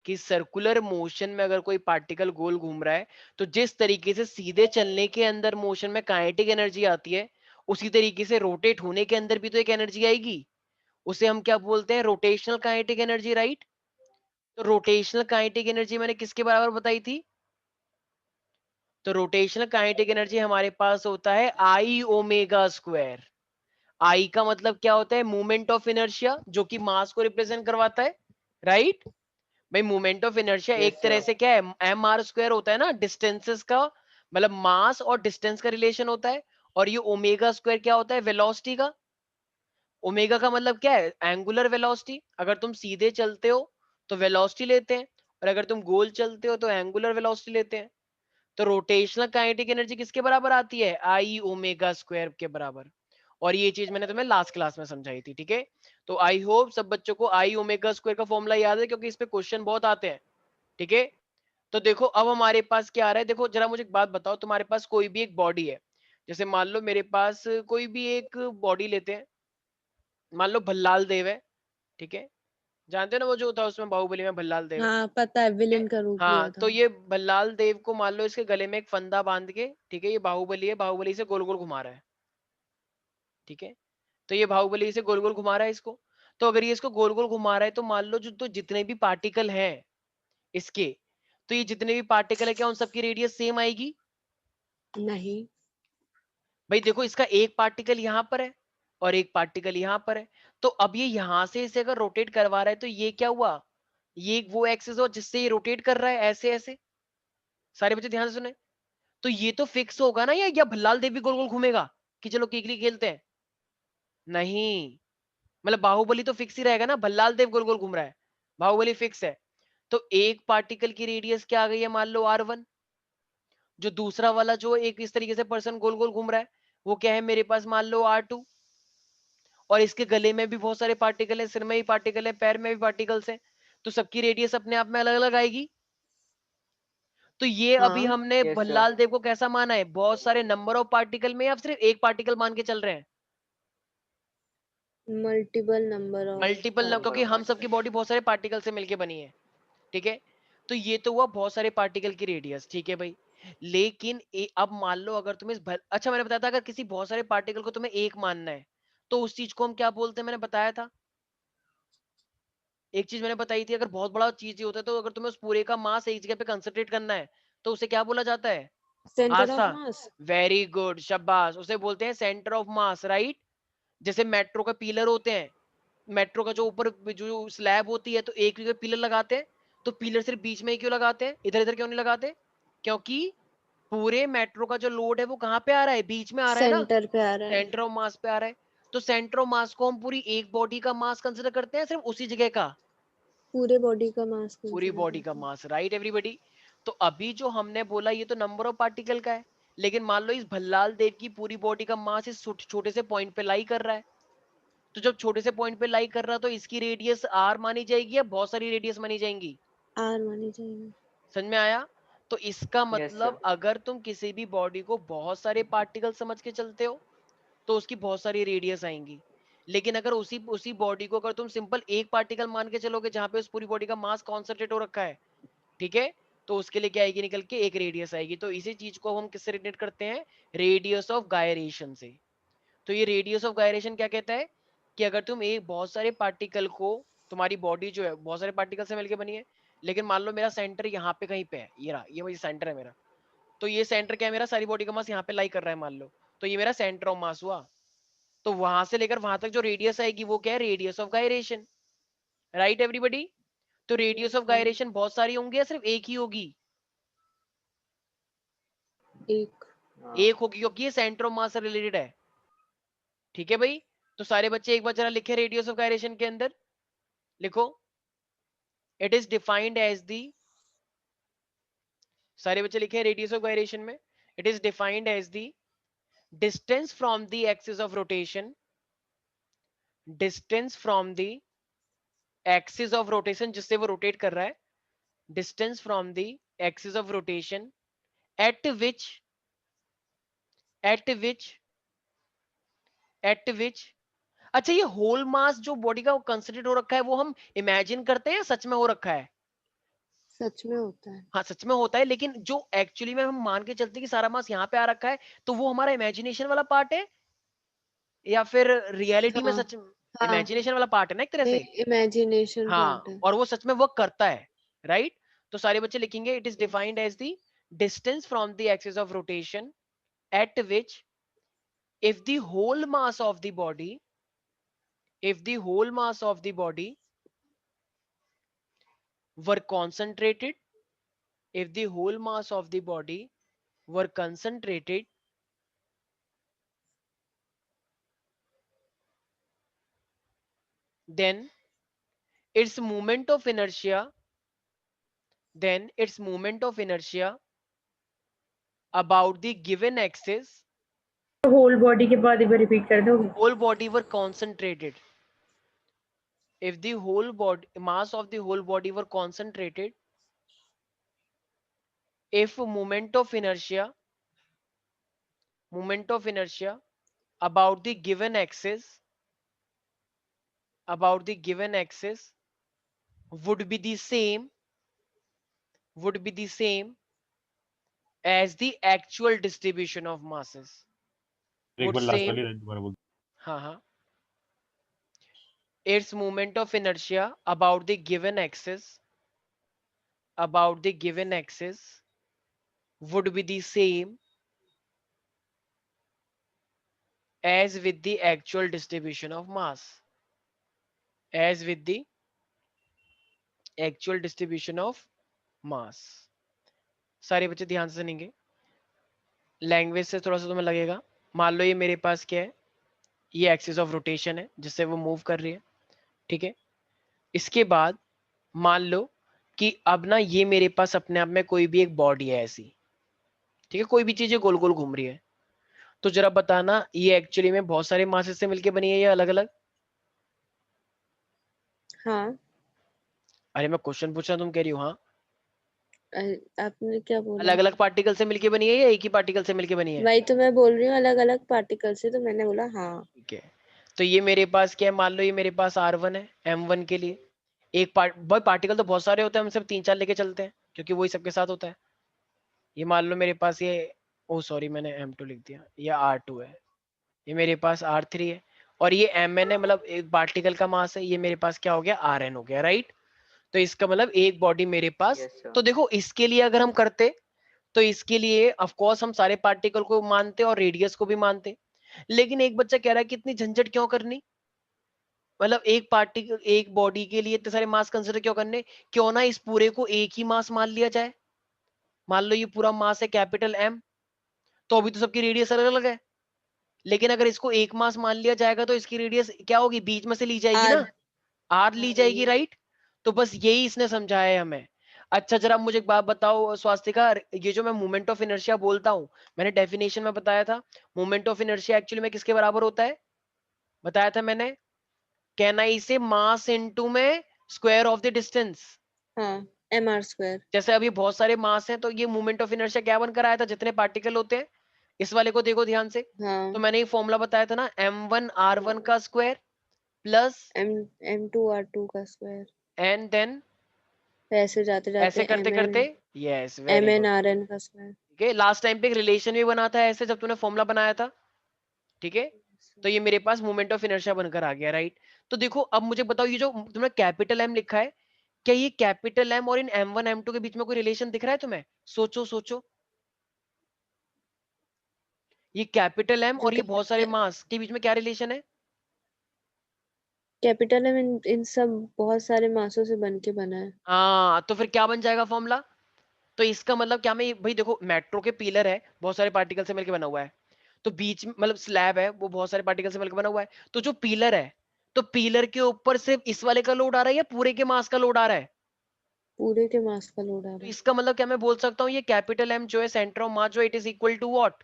कि circular motion में अगर कोई पार्टिकल गोल घूम रहा है तो जिस तरीके से सीधे चलने के अंदर मोशन में काइनेटिक एनर्जी आती है, उसी तरीके से रोटेट होने के अंदर भी तो एक एनर्जी आएगी। उसे हम क्या बोलते हैं? Rotational kinetic energy, right? तो रोटेशनल काइनेटिक एनर्जी मैंने किसके बराबर बताई थी? तो रोटेशनल काइनेटिक एनर्जी हमारे पास होता है आई ओमेगा स्क्वायर। आई का मतलब क्या होता है? मूवमेंट ऑफ इनर्शिया, जो कि मास को रिप्रेजेंट करवाता है, राइट? भाई मूवमेंट ऑफ इनर्शिया यस एक तरह सर। से क्या है? एम आर स्क्वायर होता है ना, डिस्टेंसेस का मतलब मास और डिस्टेंस का रिलेशन होता है। और ये ओमेगा स्क्वायर क्या होता है? वेलोसिटी का। ओमेगा का मतलब क्या है? Angular velocity. अगर तुम सीधे चलते हो तो वेलोसिटी लेते हैं, और अगर तुम गोल चलते हो तो एंगुलर वेलोसिटी लेते हैं। तो रोटेशनल काइनेटिक एनर्जी किसके बराबर आती है? आई ओमेगा स्क्वायर के बराबर। और ये चीज मैंने तुम्हें लास्ट क्लास में समझाई थी, ठीक है? तो आई होप सब बच्चों को आई ओमेगा स्क्वायर का फॉर्मूला याद है, क्योंकि इस पे क्वेश्चन बहुत आते हैं, ठीक है? तो देखो अब हमारे पास क्या आ रहा है। देखो जरा मुझे एक बात बताओ, तुम्हारे पास कोई भी एक बॉडी है, जैसे मान लो मेरे पास कोई भी एक बॉडी लेते हैं, मान लो भल्लाल देव है, ठीक है? जानते हो ना वो जो था उसमें बाहुबली में भल्लाल देव, हाँ पता है, ठीक है? विलेन का रूप लिया हाँ, तो था। ये भल्लाल देव को मान लो इसके गले में एक फंदा बांध के, ठीक है, ये बाहुबली है, बाहुबली से गोल गोल घुमा रहा है, ठीक है? तो ये बाहुबली से गोल गोल घुमा रहा है इसको। तो अगर ये इसको गोल गोल घुमा रहा है तो मान लो जो तो जितने भी पार्टिकल हैं इसके, तो ये जितने भी पार्टिकल है क्या उन सबकी रेडियस सेम आएगी? नहीं। भाई देखो इसका एक पार्टिकल यहाँ पर है और एक पार्टिकल यहाँ पर है, तो अब ये यहाँ से इसे अगर रोटेट करवा रहा है तो ये क्या हुआ? ये वो एक्सिस हो जिससे ये रोटेट कर रहा है, ऐसे ऐसे। सारे बच्चे ध्यान से सुने। तो ये तो फिक्स होगा ना, या भल्लाल देव भी गोल गोल घूमेगा कि चलो कीकली खेलते हैं? नहीं, मतलब बाहुबली तो फिक्स ही रहेगा ना, भल्लाल देव गोल गोल घूम रहा है, बाहुबली फिक्स है। तो एक पार्टिकल की रेडियस क्या आ गई है? मान लो R1। जो दूसरा वाला जो एक इस तरीके से पर्सन गोल गोल घूम रहा है, वो क्या है मेरे पास? मान लो R2। और इसके गले में भी बहुत सारे पार्टिकल हैं, सिर में भी पार्टिकल है, पैर में भी पार्टिकल्स हैं, तो सबकी रेडियस अपने आप में अलग अलग आएगी। तो ये अभी हाँ, हमने यस सर। भल्लाल देव को कैसा माना है? बहुत सारे नंबर ऑफ पार्टिकल में, या सिर्फ एक पार्टिकल मान के चल रहे हैं? मल्टीपल नंबर ऑफ मल्टीपल न, नंबर क्योंकि ऑफ हम सबकी पार्टिकल। बॉडी बहुत सारे पार्टिकल से मिलके बनी है, ठीक है? तो ये तो हुआ बहुत सारे पार्टिकल की रेडियस, ठीक है भाई। लेकिन अब मान लो अगर तुम्हें अच्छा मैंने बताया था अगर किसी बहुत सारे पार्टिकल को तुम्हें एक मानना है तो उस चीज को हम क्या बोलते हैं? मैंने बताया था, एक चीज मैंने बताई थी, अगर बहुत बड़ा चीज होता है तो अगर तुम्हें उस पूरे का मास एक जगह पे कंसंट्रेट करना है तो उसे क्या बोला जाता है? Centre of Aastha. Mass. Very good, शाबाश, उसे बोलते हैं सेंटर ऑफ मास, राइट? जैसे मेट्रो का पिलर होते हैं, मेट्रो का जो ऊपर जो स्लैब होती है तो एक जगह पिलर लगाते हैं, तो पिलर सिर्फ बीच में ही क्यों लगाते हैं, इधर इधर क्यों नहीं लगाते? क्योंकि पूरे मेट्रो का जो लोड है वो कहाँ पे आ रहा है? बीच में आ रहा है ना, सेंटर पे आ रहा है। सेंटर ऑफ मास पे आ रहा है। तो सेंटर ऑफ मास को हम पूरी एक बॉडी का मास कंसिडर करते हैं, सिर्फ उसी जगह का? पूरे बॉडी का मास पूरी कंसीडर बॉडी का करते हैं। मास, राइट एवरीबॉडी? तो अभी जो हमने बोला ये तो नंबर ऑफ पार्टिकल का है, लेकिन मान लो इस भल्लाल देव की पूरी बॉडी का मास इस छोटे से पॉइंट पे लाई कर रहा है। तो जब छोटे से पॉइंट पे लाई कर रहा है तो इसकी रेडियस आर मानी जाएगी या बहुत सारी रेडियस मानी जाएंगी? आर मानी जाएगी। समझ में आया? तो इसका यस मतलब सर। अगर तुम किसी भी बॉडी को बहुत सारे पार्टिकल समझ के चलते हो तो उसकी बहुत सारी रेडियस आएंगी। लेकिन अगर उसी उसी बॉडी को अगर तुम सिंपल एक पार्टिकल मान के चलोगे जहां पे उस पूरी बॉडी का मास कॉन्सेंट्रेट हो रखा है, ठीक है, तो उसके लिए क्या आएगी निकल के? एक रेडियस आएगी। तो इसी चीज को हम किससे रिलेट करते हैं? रेडियस ऑफ गायरेशन से। तो ये रेडियस ऑफ गायरेशन क्या कहता है कि अगर तुम एक बहुत सारे पार्टिकल को, तुम्हारी बॉडी जो है बहुत सारे पार्टिकल से मिलकर बनी है, लेकिन मान लो मेरा सेंटर यहाँ पे कहीं पे है, ये रहा, ये मुझे सेंटर है मेरा, तो ये सेंटर क्या है मेरा? सारी बॉडी का मास यहाँ पे लाई कर रहा है मान लो, तो ये मेरा सेंटर ऑफ मास हुआ। तो वहां से लेकर वहां तक जो रेडियस आएगी वो क्या है? Radius of gyration, right everybody? तो radius yes of sir. Gyration बहुत सारी होंगी या सिर्फ एक ही होगी? एक। हाँ। एक होगी, क्योंकि ये सेंटर ऑफ मास से रिलेटेड है, ठीक है भाई? तो सारे बच्चे एक बार जरा लिखे रेडियस ऑफ गायरेशन के अंदर, लिखो, it is defined as the, सारे बच्चे लिखे रेडियस ऑफ गायरेशन में, it is defined as the distance from the axis of rotation, distance from the axis of rotation जिससे वो रोटेट कर रहा है, distance from the axis of rotation at which, at which, at which, अच्छा ये whole मास जो body का concentrate हो रखा है वो हम इमेजिन करते हैं या सच में हो रखा है? सच में होता है। हाँ सच में होता है, लेकिन जो एक्चुअली में हम मान के चलते कि सारा मास यहाँ पे आ रखा है, तो वो हमारा इमेजिनेशन वाला पार्ट है या फिर रियलिटी में हाँ, सच हाँ, इमेजिनेशन वाला पार्ट है ना एक तरह नहीं से। इमेजिनेशन पार्ट हाँ, है। और वो सच में वर्क करता है, राइट। तो सारे बच्चे लिखेंगे it is defined as the distance from the axis of rotation at which if the whole mass of the body if the whole mass of the body were concentrated if the whole mass of the body were concentrated then its moment of inertia then its moment of inertia about the given axis whole body के बाद एक बार repeat कर दोगे? whole body were concentrated if the whole body mass of the whole body were concentrated if moment of inertia about the given axis would be the same as the actual distribution of masses एक would bar last same वाली line दोबारा बोल। हाँ its moment of inertia about the given axis would be the same as with the actual distribution of mass सारे बच्चे ध्यान से सुनेंगे। लैंग्वेज से थोड़ा सा तुम्हें लगेगा, मान लो ये मेरे पास क्या है, ये एक्सिस ऑफ रोटेशन है जिससे वो मूव कर रही है, ठीक है। इसके बाद मान लो कि अब ना ये मेरे पास अपने आप में कोई भी एक बॉडी है ऐसी, ठीक है, कोई भी चीज गोल गोल घूम रही है, तो जरा बताना ये एक्चुअली में बहुत सारे मासेस से मिलके बनी है या अलग अलग? हाँ, अरे मैं क्वेश्चन पूछ रहा हूं, तुम कह रही हो हाँ। आपने क्या बोला? अलग अलग पार्टिकल से मिलके बनी है या एक ही पार्टिकल से मिलके बनी है? वही तो मैं बोल रही हूँ, अलग अलग पार्टिकल से, तो मैंने बोला हाँ। ठीक है, तो ये मेरे पास क्या है, मान लो ये मेरे पास R1 है M1 के लिए, एक पार्टिकल तो बहुत सारे होते हैं, हम सिर्फ 3-4 लेके चलते हैं क्योंकि वही सबके साथ होता है। ये मान लो मेरे पास ये, ओ सॉरी मैंने M2 लिख दिया, ये R2 है, ये मेरे पास R3 है, और ये Mn है, मतलब एक पार्टिकल का मास है, ये मेरे पास क्या हो गया, Rn हो गया, राइट। तो इसका मतलब एक बॉडी मेरे पास, तो देखो इसके लिए अगर हम करते तो इसके लिए ऑफ कोर्स हम सारे पार्टिकल को मानते और रेडियस को भी मानते, लेकिन एक बच्चा कह रहा है कि इतनी झंझट क्यों करनी, मतलब एक पार्टिकल एक बॉडी के लिए इतने सारे मास कंसिडर क्यों करने, क्यों ना इस पूरे को एक ही मास मान लिया जाए। मान लो ये पूरा मास है कैपिटल M, तो अभी तो सबकी रेडियस अलग अलग है, लेकिन अगर इसको एक मास मान लिया जाएगा तो इसकी रेडियस क्या होगी, बीच में से ली जाएगी ना, R ली जाएगी, राइट। तो बस यही इसने समझाया है हमें। अच्छा जरा मुझे एक बात बताओ स्वास्तिका, ये जो मैं मोमेंट ऑफ इनर्शिया बोलता हूँ, मैंने डेफिनेशन में बताया था मोमेंट ऑफ इनर्शिया एक्चुअली में किसके बराबर होता है, बताया था मैंने, कैन आई से मास इनटू में स्क्वायर ऑफ द डिस्टेंस। हाँ, mr²। जैसे अभी बहुत सारे मास हैं, तो ये मोमेंट ऑफ इनर्शिया क्या बनकर आया था, जितने पार्टिकल होते हैं, इस वाले को देखो ध्यान से, हाँ, तो मैंने ये फॉर्मूला बताया था ना, m1r1 का स्क्वायर प्लस m2r2 का स्क्वायर, एंड देन ऐसे जाते ऐसे जाते करते mn करते, यस वेरी गुड, mnrn का स्क्वायर। ठीक है। लास्ट टाइम पे एक रिलेशन भी बना था ऐसे जब तूने फॉर्मूला बनाया था, ठीक है। तो ये मेरे पास मोमेंट ऑफ इनर्शिया बनकर आ गया, राइट। तो देखो अब मुझे बताओ, ये जो तुमने कैपिटल एम लिखा है, क्या ये कैपिटल एम और इन M1 M2 के बीच में कोई रिलेशन दिख रहा है तुम्हें, सोचो सोचो, ये कैपिटल एम जो और ये बहुत सारे मास के बीच में क्या रिलेशन है? कैपिटल एम इन सब बहुत सारे मासों से बन के बना है। हाँ, तो फिर क्या बन जाएगा फॉर्मूला, तो इसका मतलब क्या, मैं भाई देखो मेट्रो के पिलर है बहुत सारे पार्टिकल से मिलकर बना हुआ है, तो बीच में मतलब स्लैब है वो बहुत सारे पार्टिकल से मिलकर बना हुआ है, तो जो पिलर है, तो पिलर के ऊपर सिर्फ इस वाले का लोड आ रहा है या पूरे के मास का लोड आ रहा है? पूरे के मास का लोड आ तो रहा है। इसका मतलब क्या मैं बोल सकता हूँ, ये कैपिटल एम जो है सेंटर ऑफ मास जो it is equal to what,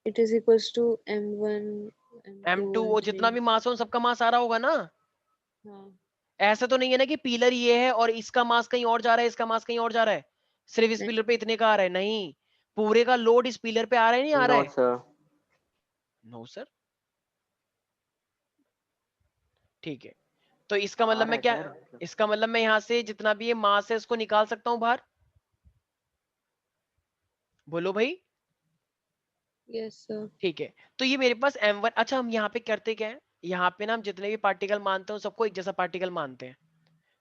it is equals to m1 m2 M2, वो m3। जितना भी मास हो उन सबका मास आ रहा होगा ना। हाँ, ऐसा तो नहीं है ना कि पिलर ये है और इसका मास कहीं और जा रहा है, इसका मास कहीं और जा रहा है, सिर्फ इस नहीं, पिलर पे इतने का आ रहा है, नहीं, पूरे का लोड इस पिलर पे आ रहा है, नहीं आ रहा है? सर। नो सर, ठीक है। तो इसका मतलब मैं क्या, इसका मतलब मैं यहाँ से जितना भी ये मास है इसको निकाल सकता हूँ बाहर। बोलो भाई। Yes, sir. ठीक है, तो ये मेरे पास m1। अच्छा, हम यहाँ पे करते क्या है, यहाँ पे ना हम जितने भी पार्टिकल मानते हैं सबको एक जैसा पार्टिकल मानते हैं।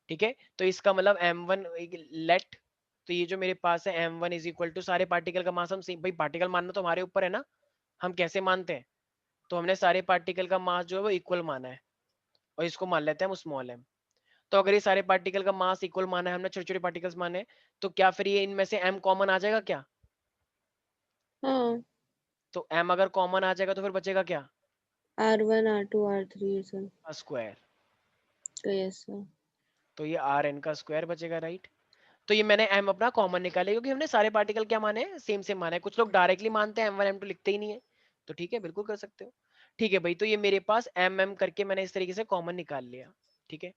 ठीक है, तो इसका मतलब m1 लेट, तो ये जो मेरे पास है m1 इज इक्वल टू सारे पार्टिकल का मास, हम भाई पार्टिकल मानना तो हमारे ऊपर है ना, हम कैसे मानते हैं। तो हमने सारे पार्टिकल का मास जो है वो इक्वल माना है, और इसको मान लेते हैं हम स्मॉल m। तो अगर ये सारे पार्टिकल का मास इक्वल माना है, हमने छोटे छोटे पार्टिकल्स माने हैं, तो क्या फिर ये इनमें से m कॉमन आ जाएगा क्या? हाँ, तो m अगर कॉमन आ जाएगा तो फिर बचेगा क्या? R1, R2, R3 sir. Square. Yes, sir. तो ये आर एन का स्क्वायर बचेगा, राइट। तो ये मैंने m अपना कॉमन निकाले, क्योंकि हमने सारे पार्टिकल क्या माने हैं, सेम सेम माने हैं। कुछ लोग डायरेक्टली मानते हैं m1 m2 लिखते ही नहीं है, तो ठीक है बिल्कुल कर सकते हो। ठीक है भाई, तो ये मेरे पास m करके मैंने इस तरीके से कॉमन निकाल लिया। ठीक है,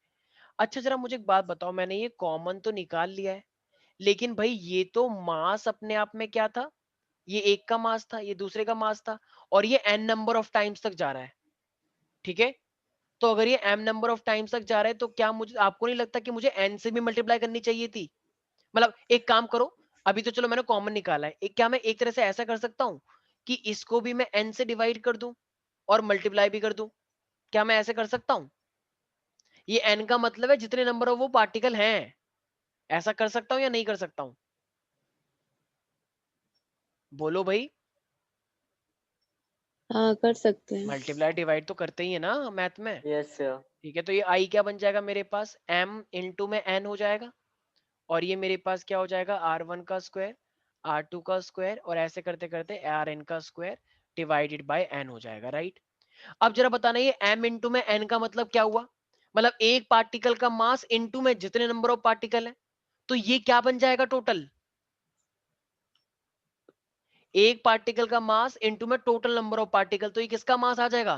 अच्छा जरा मुझे एक बात बताओ, मैंने ये कॉमन तो निकाल लिया है, लेकिन भाई ये तो मास अपने आप में क्या था, ये एक का मास था, ये दूसरे का मास था, और ये n नंबर ऑफ टाइम्स तक जा रहा है। ठीक है, तो अगर ये m नंबर ऑफ टाइम्स तक जा रहा है, तो क्या मुझे, आपको नहीं लगता कि मुझे n से भी मल्टीप्लाई करनी चाहिए थी? मतलब एक काम करो, अभी तो चलो मैंने कॉमन निकाला है, एक क्या मैं एक तरह से ऐसा कर सकता हूं कि इसको भी मैं n से डिवाइड कर दूं और मल्टीप्लाई भी कर दूं? क्या मैं ऐसे कर सकता हूं? ये n का मतलब है जितने नंबर ऑफ वो पार्टिकल हैं, ऐसा कर सकता हूं या नहीं कर सकता हूं? बोलो भाई। हाँ, कर सकते हैं. मल्टीप्लाई डिवाइड तो करते ही है ना मैथ में। Yes sir. ठीक है, तो ये i क्या बन जाएगा मेरे पास, m इंटू में n हो जाएगा, और ये मेरे पास क्या हो जाएगा, r1 का स्क्वायर, r2 का स्क्वायर, और ऐसे करते करते rn का स्क्वायर डिवाइडेड बाय n हो जाएगा, राइट। अब जरा बताना, ये m इंटू में n का मतलब क्या हुआ? मतलब एक पार्टिकल का मास इंटू में जितने नंबर ऑफ पार्टिकल है, तो ये क्या बन जाएगा टोटल? एक पार्टिकल का मास इंटू में टोटल नंबर ऑफ पार्टिकल, तो ये किसका मास आ जाएगा?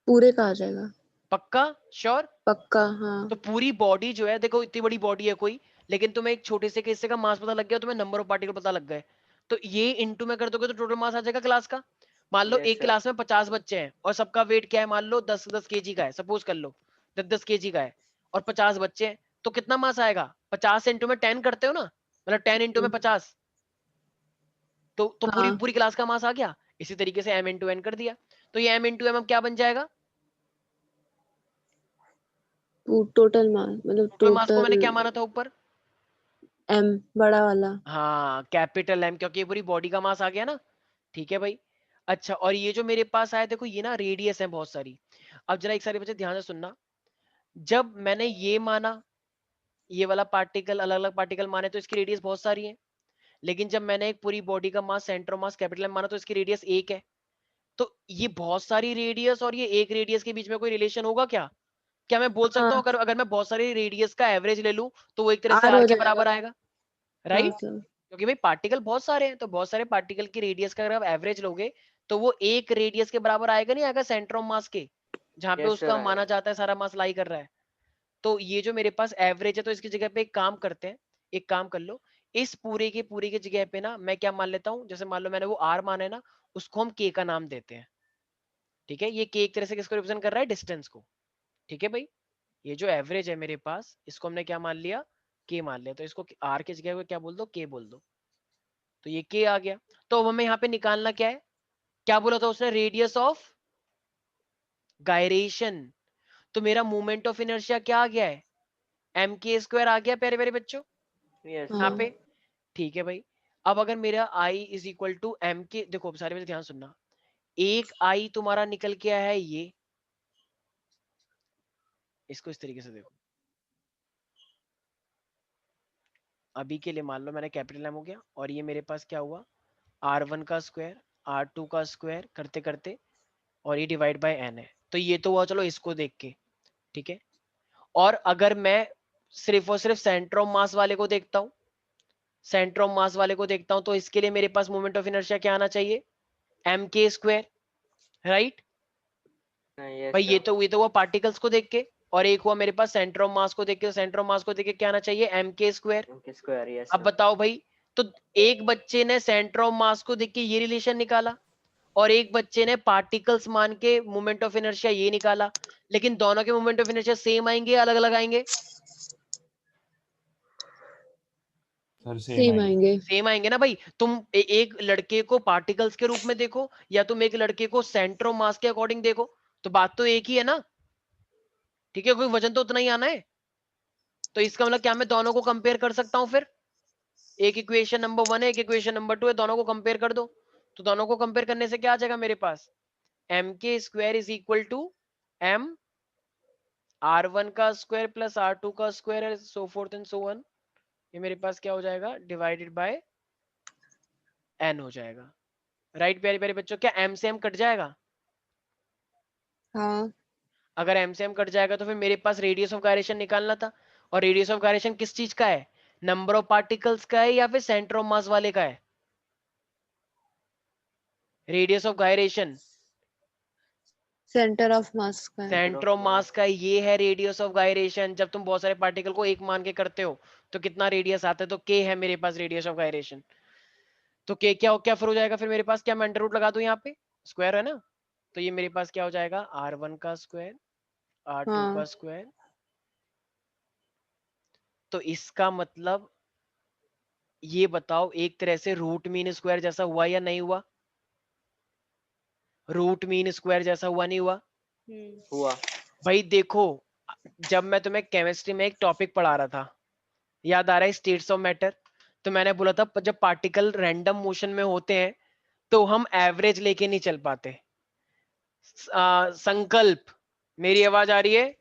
पूरे का आ जाएगा. पक्का श्योर? पक्का, हाँ. तो पूरी बॉडी जो है, देखो इतनी बड़ी बॉडी है कोई, लेकिन तुम्हें एक छोटे से हिस्से का मास पता लग गया, तुम्हें नंबर ऑफ पार्टिकल पता लग गए, तो ये इंटू में कर दोगे तो टोटल मास आ जाएगा क्लास का। मान लो Yes, एक sir. क्लास में 50 बच्चे हैं और सबका वेट क्या है, मान लो 10-10 केजी का है, सपोज कर लो 10-10 केजी का है, और 50 बच्चे हैं, तो कितना मास आएगा? 50 इंटू में 10 करते हो ना, मतलब 10 इंटू में 50, तो पूरी हाँ, पूरी क्लास का मास आ गया। इसी तरीके से m इंटू n कर दिया, तो ये m इंटू m क्या बन जाएगा? टोटल मास मतलब टोटल मास को मैंने टोटल क्या माना था ऊपर? M बड़ा वाला. हाँ कैपिटल M, क्योंकि ये पूरी बॉडी का मास आ गया ना। ठीक है भाई। अच्छा, और ये जो मेरे पास आया, देखो ये ना रेडियस है बहुत सारी। अब जरा एक सारे बच्चे ध्यान से सुनना, जब मैंने ये माना, ये वाला पार्टिकल अलग अलग पार्टिकल माने, तो इसकी रेडियस बहुत सारी है। लेकिन जब मैंने एक पूरी बॉडी का mass centre mass capital M माना, तो इसकी रेडियस एक है। तो ये बहुत सारी रेडियस और ये एक रेडियस के बीच में कोई रिलेशन होगा क्या? क्या मैं बोल सकता हूँ, हाँ, अगर अगर मैं बहुत सारी रेडियस का एवरेज ले लूं, तो वो एक तरह से R आर हो के जाएगा. बराबर आएगा, हाँ राइट? सर. क्योंकि भाई पार्टिकल बहुत सारे हैं, तो बहुत सारे पार्टिकल की रेडियस का अगर आप एवरेज लोगे, तो वो एक रेडियस के बराबर आएगा, नहीं आएगा सेंटर ऑफ मास के, जहां पे Yes, sir. उसका माना जाता है सारा मास लाई कर रहा है। तो ये जो मेरे पास एवरेज है, तो इसकी जगह पे एक काम करते हैं, एक काम कर लो, इस पूरे की जगह पे ना मैं क्या मान लेता हूँ, जैसे मान लो मैंने वो आर माना है ना, उसको हम के का नाम देते हैं। ठीक है, ये के एक तरह से किसको रिप्रेजेंट कर रहा है, डिस्टेंस को। ठीक है भाई, ये जो एवरेज है मेरे पास, इसको हमने क्या मान लिया, के मान लिया, तो इसको आर की जगह पे क्या बोल दो, के बोल दो। तो ये के आ गया। तो अब हमें यहाँ पे निकालना क्या है, क्या बोला था उसने, रेडियस ऑफ गायरेशन। तो मेरा मोमेंट ऑफ इनर्शिया क्या आ गया है, एम के स्क्वायर आ गया प्यारे प्यारे बच्चों Yes, यहाँ sir. पे। ठीक है भाई, अब अगर मेरा आई इज इक्वल टू एम के, देखो सारे में ध्यान सुनना, एक आई तुम्हारा निकल के आया है ये, इसको इस तरीके से देखो, अभी के लिए मान लो मैंने कैपिटल एम हो गया, और ये मेरे पास क्या हुआ, R1 का स्क्वायर, R2 का स्क्वायर करते करते, और ये डिवाइड बाय n है। तो ये तो हुआ चलो इसको देख के। ठीक है, और अगर मैं सिर्फ और सिर्फ सेंटर ऑफ मास वाले को देखता हूं, सेंटर ऑफ मास वाले को देखता हूं, तो इसके लिए मेरे पास मोमेंट ऑफ इनर्शिया क्या आना चाहिए, M K square, right. Yes, भाई sir. ये तो हुआ पार्टिकल्स को देख के, और एक हुआ मेरे पास सेंटर ऑफ मास को देख के, सेंटर ऑफ मास को देख के क्या आना चाहिए, M K square. Okay, square. Yes, अब sir. बताओ भाई, तो एक बच्चे ने सेंटर ऑफ मास को देख के ये रिलेशन निकाला, और एक बच्चे ने पार्टिकल्स मान के मोमेंट ऑफ इनर्शिया ये निकाला, लेकिन दोनों के मोमेंट ऑफ इनर्शिया सेम आएंगे या अलग अलग आएंगे? सर सेम सेम आएंगे। आएंगे। सेम आएंगे ना भाई। तुम एक लड़के को पार्टिकल्स के रूप में देखो या तुम एक लड़के को सेंटर ऑफ मास के अकॉर्डिंग देखो, तो बात तो एक ही है ना, ठीक है, कोई वजन तो उतना ही आना है। तो इसका मतलब क्या, मैं दोनों को कंपेयर कर सकता हूं फिर? एक इक्वेशन नंबर 1 है, एक इक्वेशन नंबर 2 है, दोनों को कंपेयर कर दो। तो दोनों को कंपेयर करने से क्या आ जाएगा मेरे पास, M K square is equal to M r1 का स्क्वायर प्लस r2 का स्क्वायर है, so forth and so on. ये मेरे पास क्या हो जाएगा, डिवाइडेड बाय n हो जाएगा। राइट प्यारे प्यारे बच्चों, क्या m से m कट जाएगा? हाँ, अगर m से m कट जाएगा तो फिर मेरे पास रेडियस ऑफ गायरेशन निकालना था, और रेडियस ऑफ गायरेशन किस चीज का है, नंबर ऑफ पार्टिकल्स का है या फिर सेंटर ऑफ मास वाले का है? Radius of gyration centre of मास का है। सेंटर ऑफ मास का, ये है रेडियस ऑफ गायरेशन। जब तुम बहुत सारे पार्टिकल को एक मान के करते हो तो कितना रेडियस आता है, तो k है मेरे पास रेडियस ऑफ गायरेशन। तो k क्या फिर हो जाएगा, फिर मेरे पास क्या, मैं अंडर रूट लगा दूं यहाँ पे, स्क्वायर है ना, तो ये मेरे पास क्या हो जाएगा, r1 का स्क्वायर r2 का हाँ, स्क्वायर। तो इसका मतलब ये बताओ, एक तरह से रूट मीन स्क्वायर जैसा हुआ या नहीं हुआ? रूट मीन स्क्वायर जैसा हुआ नहीं हुआ? हुआ। भाई देखो, जब मैं तुम्हें केमिस्ट्री में एक टॉपिक पढ़ा रहा था, याद आ रहा है, स्टेट्स ऑफ मैटर, तो मैंने बोला था जब पार्टिकल रैंडम मोशन में होते हैं तो हम एवरेज लेके नहीं चल पाते। संकल्प, मेरी आवाज आ रही है?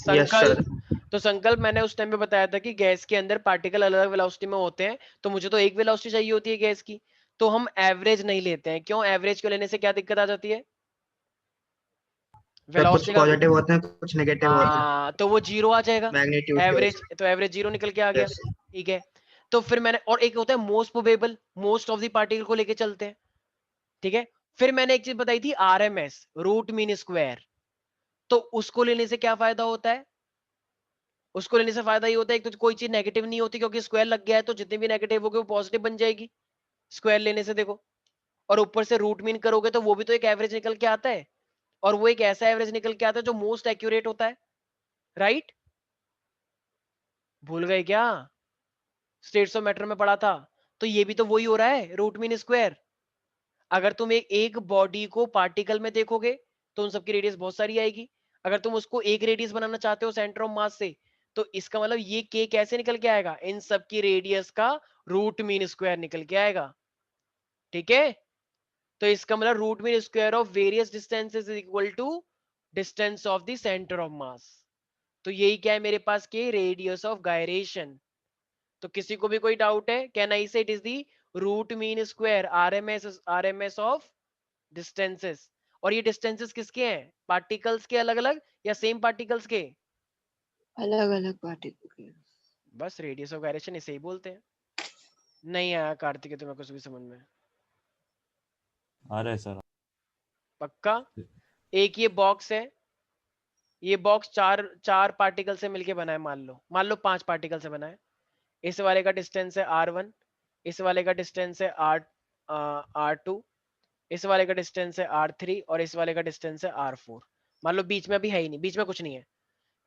संकल्प, तो संकल्प मैंने उस टाइम पे बताया था कि गैस के अंदर पार्टिकल अलग अलग वेलोसिटी में होते हैं, तो मुझे तो एक वेलोसिटी चाहिए होती है गैस की, तो हम एवरेज नहीं लेते हैं। क्यों? एवरेज क्यों लेने से क्या दिक्कत आ जाती है? कुछ वेलोसिटी का, पॉजिटिव होते हैं कुछ नेगेटिव होते हैं, हाँ, तो वो जीरो आ जाएगा, मैग्नीट्यूड के एवरेज, तो एवरेज जीरो निकल के आ गया। Yes. ठीक है, तो फिर मैंने, और एक होता है most probable, most of the particle को लेके चलते हैं, ठीक है। फिर मैंने एक चीज बताई थी, आरएमएस, रूट मीन स्क्वायर, तो उसको लेने से क्या फायदा होता है? उसको लेने से फायदा ये होता है, एक तो कोई चीज नेगेटिव नहीं होती क्योंकि स्क्वायर लग गया है, तो जितनी भी नेगेटिव होगी वो पॉजिटिव बन जाएगी स्क्वायर लेने से, देखो। और ऊपर से रूट मीन करोगे तो वो भी तो एक एवरेज निकल के आता है, और वो एक ऐसा एवरेज निकल के आता है जो मोस्ट एक्यूरेट होता है, राइट? भूल गए क्या? स्टेट्स ऑफ मैटर में पढ़ा था। तो ये भी तो वही हो रहा है, रूट मीन स्क्वायर। अगर तुम एक बॉडी को पार्टिकल में देखोगे तो उन सबकी रेडियस बहुत सारी आएगी। अगर तुम उसको एक रेडियस बनाना चाहते हो सेंटर ऑफ मास से, तो इसका मतलब ये के कैसे निकल के आएगा, इन सब की रेडियस का रूट मीन स्क्वायर निकल के आएगा, ठीक है। तो इसका मतलब root mean square of various distances is equal to distance of the centre of mass. तो यही क्या है मेरे पास के, रेडियस ऑफ गायरेशन। तो किसी को भी कोई डाउट है, can I say it is the root mean square, RMS of distances. और ये डिस्टेंसेस किसके हैं, पार्टिकल्स के अलग अलग या सेम पार्टिकल्स के? अलग अलग पार्टिकल के। बस रेडियस ऑफ गायरेशन इसे ही बोलते हैं। नहीं आया कार्तिक तुम्हें कुछ भी समझ में? आ रहा है सर। पक्का? एक ये बॉक्स है, ये बॉक्स चार पार्टिकल से मिलके बना है, मान लो 5 पार्टिकल से बना है। इस वाले का डिस्टेंस है r1, इस वाले का डिस्टेंस है r2, इस वाले का डिस्टेंस है r3, और इस वाले का डिस्टेंस है r4। मान लो बीच में अभी है ही नहीं, बीच में कुछ नहीं है,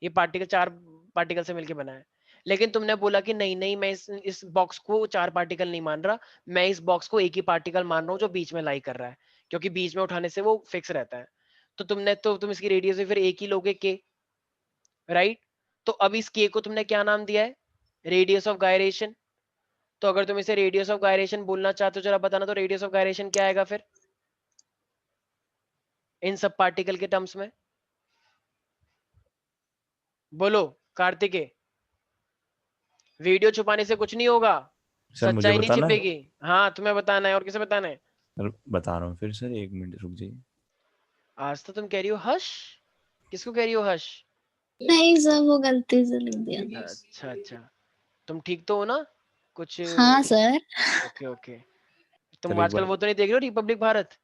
ये पार्टिकल 4 पार्टिकल से मिलके बना है। लेकिन तुमने बोला कि नहीं नहीं, मैं इस बॉक्स को 4 पार्टिकल नहीं मान रहा, मैं इस बॉक्स को एक ही पार्टिकल मान रहा हूँ जो बीच में लाई कर रहा है, क्योंकि बीच में उठाने से वो फिक्स रहता है। तो तुम इसकी रेडियस फिर एक ही लोगे के, राइट? तो अब इस के को तुमने क्या नाम दिया है, रेडियस ऑफ गायरेशन। तो अगर तुम इसे रेडियस ऑफ गायरेशन बोलना चाहते हो, जरा बताना तो रेडियस ऑफ गायरेशन क्या आएगा फिर इन सब पार्टिकल के टर्म्स में? बोलो कार्तिकेय। वीडियो छुपाने से कुछ नहीं होगा, सर मुझे सच्चाई नहीं बताना है? छिपेगी। हाँ तुम्हें बताना है, और किसे बताना है? सर बता रहा हूँ फिर सर, 1 मिनट रुक जाइए। आज तो तुम कह रही हो हश, किसको कह रही हो हश? नहीं सर, वो गलती से लिख दिया। अच्छा अच्छा, तुम ठीक तो हो ना कुछ? हाँ सर। Okay okay. तुम सर एक आजकल बार, वो तो नहीं देख रहे हो रिपब्लिक भारत?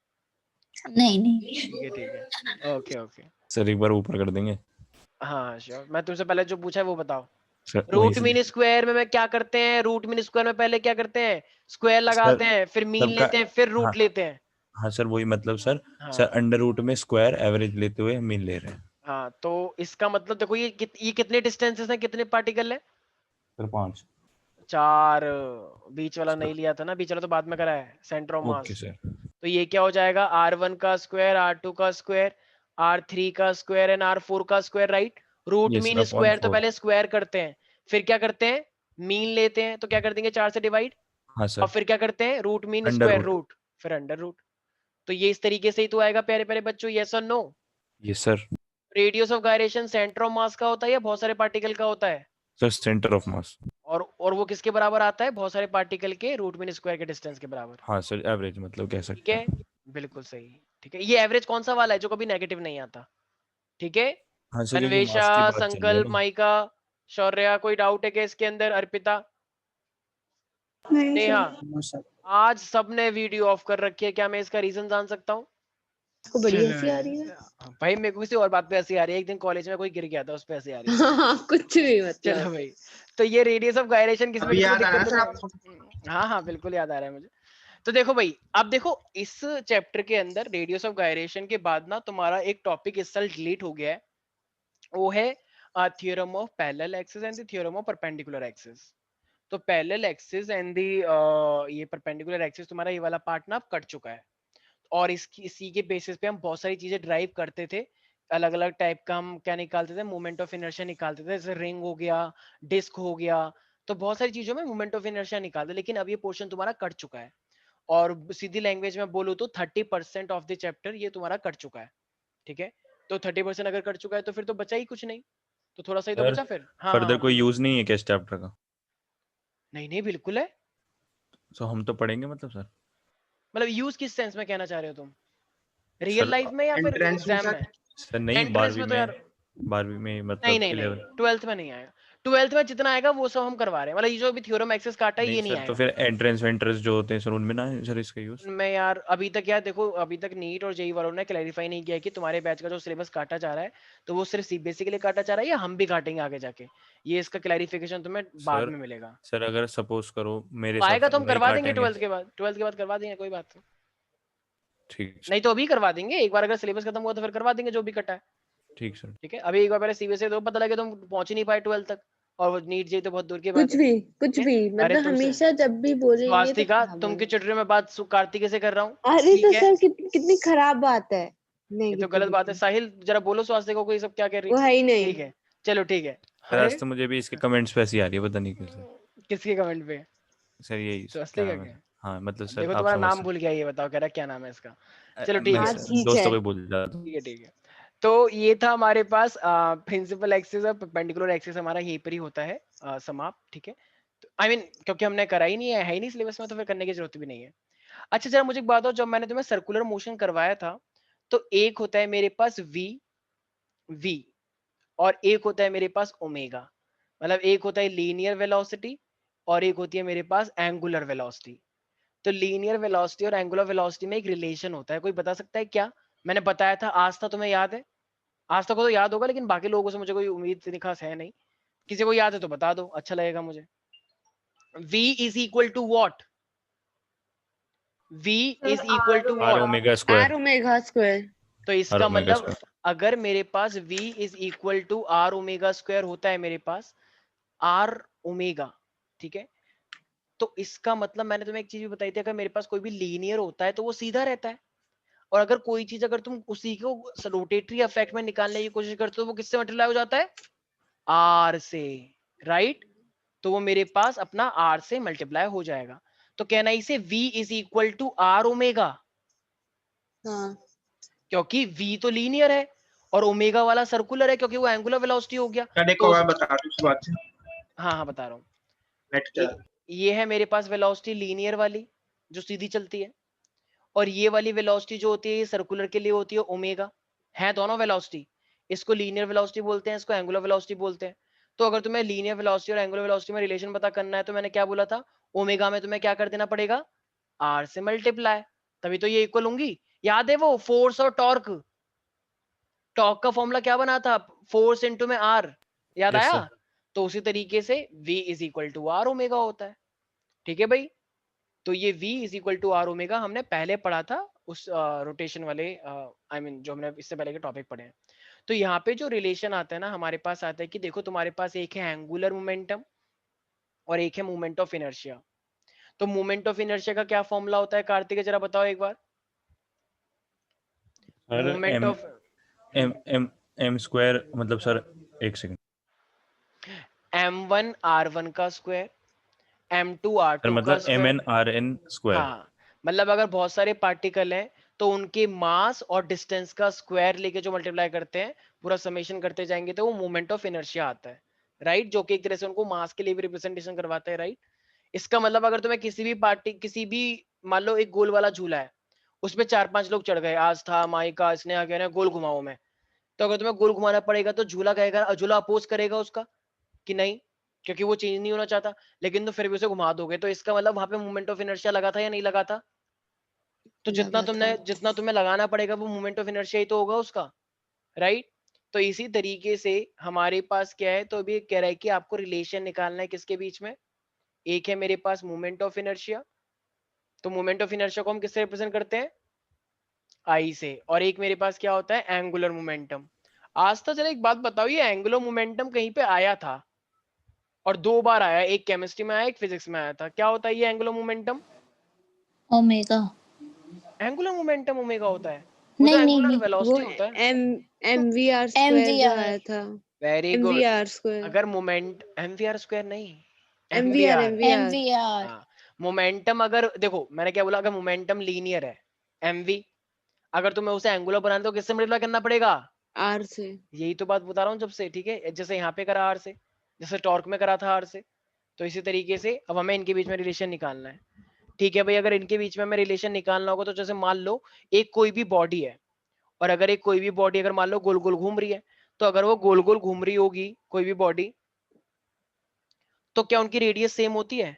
नहीं नहीं। ठीक है, ओके ओके। सर एक बार ऊपर कर देंगे। हाँ श्योर। मैं तुमसे पहले जो पूछा है वो बताओ। सर रूट मीन स्क्वायर में क्या करते हैं, रूट मीन स्क्वायर में पहले क्या करते हैं, स्क्वायर लगाते हैं, फिर मीन सबका, लेते हैं, फिर रूट हाँ लेते हैं। हाँ सर वही मतलब सर हाँ सर अंडर रूट में स्क्वायर एवरेज लेते हुए मीन ले रहे हैं हाँ, तो इसका मतलब देखो ये ये कितने डिस्टेंसेस हैं, कितने पार्टिकल है? सर 5 4। बीच वाला सर नहीं लिया था ना, बीच वाला तो बाद में करा है, centre of okay mass. Sir तो ये क्या हो जाएगा, R1 का स्क्वायर, R2 का स्क्वायर, R3 का स्क्वायर एंड R4 का स्क्वायर, राइट। रूट ये सर मीन अपॉन स्क्वायर तो 4 पहले स्क्वायर करते हैं, फिर क्या करते हैं, मीन लेते हैं, तो क्या कर देंगे 4 से डिवाइड, हाँ और सर फिर क्या करते हैं, root mean under square root root, फिर अंडर रूट। तो ये इस तरीके से ही तो आएगा प्यारे प्यारे बच्चों, यस और नो। ये sir radius of gyration centre of मास का होता है या बहुत सारे पार्टिकल का होता है? सर सेंटर ऑफ मास और वो किसके बराबर आता है, बहुत सारे पार्टिकल के रूट मीन स्क्वायर के डिस्टेंस के बराबर। हाँ सर एवरेज मतलब कह ठीक सकते है, हैं बिल्कुल सही। ठीक है, ये एवरेज कौन सा वाला है जो कभी नेगेटिव नहीं आता? ठीक है, हाँ सर क्योंकि अन्वेषा, मास की बात चल रही है संकल्प, ना माइका, शौर्या, कोई डाउट है क्या इसके अंदर? अर्पिता, नहीं नेहा, सर, आज सबने वीडियो ऑफ कर रखी है, क्या मैं इसका रीजन जान सकता हूँ? आपको बड़ी हंसी आ रही है। भाई मेरे को किसी और बात पे हंसी आ रही है, एक दिन कॉलेज में कोई गिर गया था, उस पे हंसी आ रही है। कुछ भी चलो मतलब। भाई, तो ये रेडियस ऑफ गायरेशन किसी में अभी किसी को याद आ रहा है दिक्कत सर तो आपको? नहीं? हाँ हाँ बिल्कुल याद आ रहा है मुझे। तो देखो भाई, अब देखो इस चैप्टर के अंदर रेडियस ऑफ गायरेशन के बाद ना तुम्हारा एक टॉपिक इस साल डिलीट हो गया है, वो है theorem of parallel axis and the theorem of perpendicular axis. तो पैरेलल एक्सिस एंड द ये परपेंडिकुलर एक्सिस तुम्हारा ये वाला पार्ट ना अब कट चुका है, और इसी के बेसिस पे हम बहुत सारी चीजें ड्राइव करते थे। अलग अलग टाइप का हम क्या निकालते थे, मोमेंट ऑफ इनर्शिया निकालते थे, जैसे रिंग हो गया, डिस्क हो गया, तो बहुत सारी चीजों में मोमेंट ऑफ इनर्शिया निकालते, लेकिन अब ये पोर्शन तुम्हारा कट चुका है। और सीधी लैंग्वेज में बोलूँ तो 30% ऑफ द चैप्टर ये तुम्हारा कट चुका है। ठीक है, तो 30% अगर कट चुका है तो फिर तो बचा ही कुछ नहीं, तो थोड़ा सा ही तो सर बचा फिर। हाँ हाँ फर्दर हाँ, कोई यूज नहीं है क्या इस चैप्टर का नहीं नहीं बिल्कुल है। सो हम तो पढ़ेंगे मतलब सर मतलब यूज किस सेंस में कहना चाह रहे हो तुम, रियल सर लाइफ में या फिर एंट्रेंस में एग्जाम सर? में? सर नहीं एंट्रेंस में तो यार 12वीं में नहीं मतलब नहीं नहीं, 11 ट्वेल्थ में नहीं आएगा। ट्वेल्थ में जितना आएगा वो सब हम करवा रहे हैं, मतलब ये जो भी थ्योरम एक्सेस काटा है नहीं ये नहीं सर तो आएगा। फिर एंट्रेंस वेंट्रेंस जो होते हैं सर उनमें ना है सर इसका यूज मैं यार अभी तक यार देखो, अभी तक नीट और जेई वालों ने क्लैरिफाई नहीं किया कि तुम्हारे बैच का जो सिलेबस काटा जा रहा है तो वो सिर्फ सीबीएसई के लिए काटा जा रहा है या हम भी काटेंगे आगे जाके, ये इसका क्लैरिफिकेशन तुम्हें बाद सर में मिलेगा। सर अगर सपोज करो मेरे तो हिसाब आएगा से तो हम तो नहीं करवा देंगे काटेंगे ट्वेल्थ के बाद करवा देंगे, कोई बात नहीं। ठीक नहीं तो अभी करवा देंगे, एक बार अगर सिलेबस खत्म हुआ तो फिर करवा देंगे जो भी कटा है। ठीक सर ठीक है, अभी एक बार पहले सीबीएसई तो पता लगे तुम पहुंच ही नहीं पाए ट्वेल्थ तक, और नीट जेई तो बहुत दूर की बात कुछ है। भी कुछ ठीक है? भी अरे मतलब तुमसे हमेशा जब भी बोलेंगे तो स्वास्तिका, खराब तुम की होगा। चुटरी में बात कार्तिके से कर रहा हूँ। अरे ठीक तो है, सर कितनी खराब बात है, ये तो गलत बात है। नेगेटिविटी। साहिल जरा बोलो स्वास्तिका को ये सब क्या कह रही। वो है ही नहीं। ठीक है, चलो ठीक है। सर अरे आज तो मुझे भी इसके कमेंट्स पे ऐसी आ रही है पता नहीं कैसे किसके कमेंट पे? सर यही क्या स्वास्तिका नाम के? है हाँ मतलब सर देखो आप तुम्हारा समझ नाम सकते भूल गया, ये बताओ कह रहा क्या नाम है इसका। चलो ठीक मैं है, हाँ सर ठीक दोस्तों है। को ही भूल जाता हूँ ठीक है ठीक है। तो ये था हमारे पास प्रिंसिपल एक्सिस और परपेंडिकुलर एक्सिस, हमारा यहीं पर ही होता है समाप्त। ठीक है, तो आई मीन क्योंकि हमने करा ही नहीं है ही नहीं सिलेबस में, तो फिर करने की जरूरत भी नहीं है। अच्छा जरा मुझे एक बात हो, जब मैंने तुम्हें सर्कुलर मोशन करवाया था तो एक होता है मेरे पास v और एक होता है मेरे पास ओमेगा, मतलब एक होता है लीनियर वेलोसिटी और एक होती है मेरे पास एंगुलर वेलोसिटी। तो लीनियर वेलोसिटी और एंगुलर वेलोसिटी में एक रिलेशन होता है, कोई बता सकता है क्या? मैंने बताया था आज था, तुम्हें याद है? आज तक को तो याद होगा, लेकिन बाकी लोगों से मुझे कोई उम्मीद खास है नहीं। किसी को याद है तो बता दो, अच्छा लगेगा मुझे। v is equal to what? v is equal to R what? Omega R square omega square. तो आर इसका ओमेगा मतलब स्क्वायर अगर मेरे पास v is equal to R omega square होता है मेरे पास आर ओमेगा, ठीक है, तो इसका मतलब मैंने तुम्हें एक चीज भी बताई थी, अगर मेरे पास कोई भी लीनियर होता है तो वो सीधा रहता है, और अगर कोई चीज अगर तुम उसी को रोटेटरी इफेक्ट में निकालने की कोशिश करते हो तो वो किससे मल्टीप्लाई हो जाता है? आर से, राइट। तो वो मेरे पास अपना आर से मल्टीप्लाई हो जाएगा। तो कहना इसे v is equal to R omega, हाँ क्योंकि v तो लीनियर है और ओमेगा वाला सर्कुलर है क्योंकि वो एंगुलर वेलोसिटी हो गया। सर एक तो और बता दो इस बात से। हाँ हाँ बता रहा हूँ। नेट क्या? ये है मेरे पास वेलोसिटी लीनियर वाली जो सीधी चलती है, और ये वाली वेलोसिटी जो होती है ये सर्कुलर के लिए होती है ओमेगा, है दोनों वेलोसिटी। इसको लीनियर वेलोसिटी बोलते हैं, इसको एंगुलर वेलोसिटी बोलते हैं। तो अगर तुम्हें लीनियर वेलोसिटी और एंगुलर वेलोसिटी में रिलेशन पता करना है तो मैंने क्या बोला था, ओमेगा में तुम्हें क्या कर देना पड़ेगा, आर से मल्टीप्लाई, तभी तो ये इक्वल होंगी। याद है वो फोर्स और टॉर्क, टॉर्क का फॉर्मूला क्या बना था, फोर्स इनटू में आर, याद यस आया? सर तो उसी तरीके से v is equal to R omega होता है। ठीक है भाई, तो ये v is equal to R omega हमने पहले पढ़ा था उस रोटेशन वाले आई मीन जो हमने इससे पहले के टॉपिक पढ़े हैं। तो यहाँ पे जो रिलेशन आता है ना हमारे पास आता है कि देखो तुम्हारे पास एक है एंगुलर मोमेंटम और एक है मोमेंट ऑफ इनर्शिया। तो मोमेंट ऑफ इनर्शिया का क्या फॉर्मूला होता है कार्तिक, जरा बताओ एक बार। Sir moment of m square मतलब सर एक सेकंड m1 r1 का स्क्वायर m2 सर r2 का मतलब स्क्वायर। MN square. हाँ मतलब अगर बहुत सारे पार्टिकल हैं तो उनके मास और डिस्टेंस का स्क्वायर लेके जो मल्टीप्लाई करते हैं, पूरा समेशन करते जाएंगे तो वो मोमेंट ऑफ इनर्शिया आता है, राइट, जो कि एक तरह से उनको मास के लिए भी रिप्रेजेंटेशन करवाता है, राइट। इसका मतलब अगर तुम्हें किसी भी मान लो एक गोल वाला झूला है, उसमें 4-5 लोग चढ़ गए, आज था, माइका, स्नेहा कह रहे हैं गोल घुमाओ में, तो अगर तुम्हें गोल घुमाना पड़ेगा तो झूला कहेगा, झूला अपोज करेगा उसका कि नहीं, क्योंकि वो चेंज नहीं होना चाहता, लेकिन तो फिर भी उसे घुमा दोगे, तो इसका मतलब वहां पे मोमेंट ऑफ इनर्शिया लगा था या नहीं लगा था? तो जितना तुम्हें लगाना पड़ेगा वो मोमेंट ऑफ इनर्शिया ही तो होगा उसका, राइट। तो इसी तरीके से हमारे पास क्या है, तो अभी कह रहा है कि आपको रिलेशन निकालना है किसके बीच में, एक है मेरे पास मोमेंट ऑफ इनर्शिया, तो मोमेंट ऑफ इनर्शिया को हम किससे रिप्रेजेंट करते हैं, आई से, और एक मेरे पास क्या होता है एंगुलर मोमेंटम। आज तो चलो एक बात बताओ, ये एंगुलर मोमेंटम कहीं पे आया था और 2 बार आया, एक केमिस्ट्री में आया, एक फिजिक्स में आया था, क्या होता है ये angular momentum? Omega. Angular momentum omega होता है, वो तो नहीं नहीं एंगुलर नहीं, वो वेलोसिटी होता है। mvr स्क्वायर जो MVR। आया था, वेरी गुड। mvr स्क्वायर, अगर मोमेंट mvr स्क्वायर नहीं, mvr mvr, mvr MVR। हाँ। मोमेंटम अगर देखो मैंने क्या बोला, अगर मोमेंटम लीनियर है mv, अगर तुम्हें उसे एंगुलर बनाना तो किससे मल्टीप्लाई करना पड़ेगा, r से। यही तो बात बता रहा हूँ जब से, ठीक है, जैसे यहाँ पे करा r से, जैसे टॉर्क में करा था r से, तो इसी तरीके से अब हमें इनके बीच में रिलेशन निकालना है, ठीक है भाई। अगर इनके बीच में हमें रिलेशन निकालना होगा तो जैसे मान लो एक कोई भी बॉडी है, और अगर एक कोई भी बॉडी अगर मान लो गोल गोल घूम रही है, तो अगर वो गोल गोल घूम रही होगी कोई भी बॉडी, तो क्या उनकी रेडियस सेम होती है?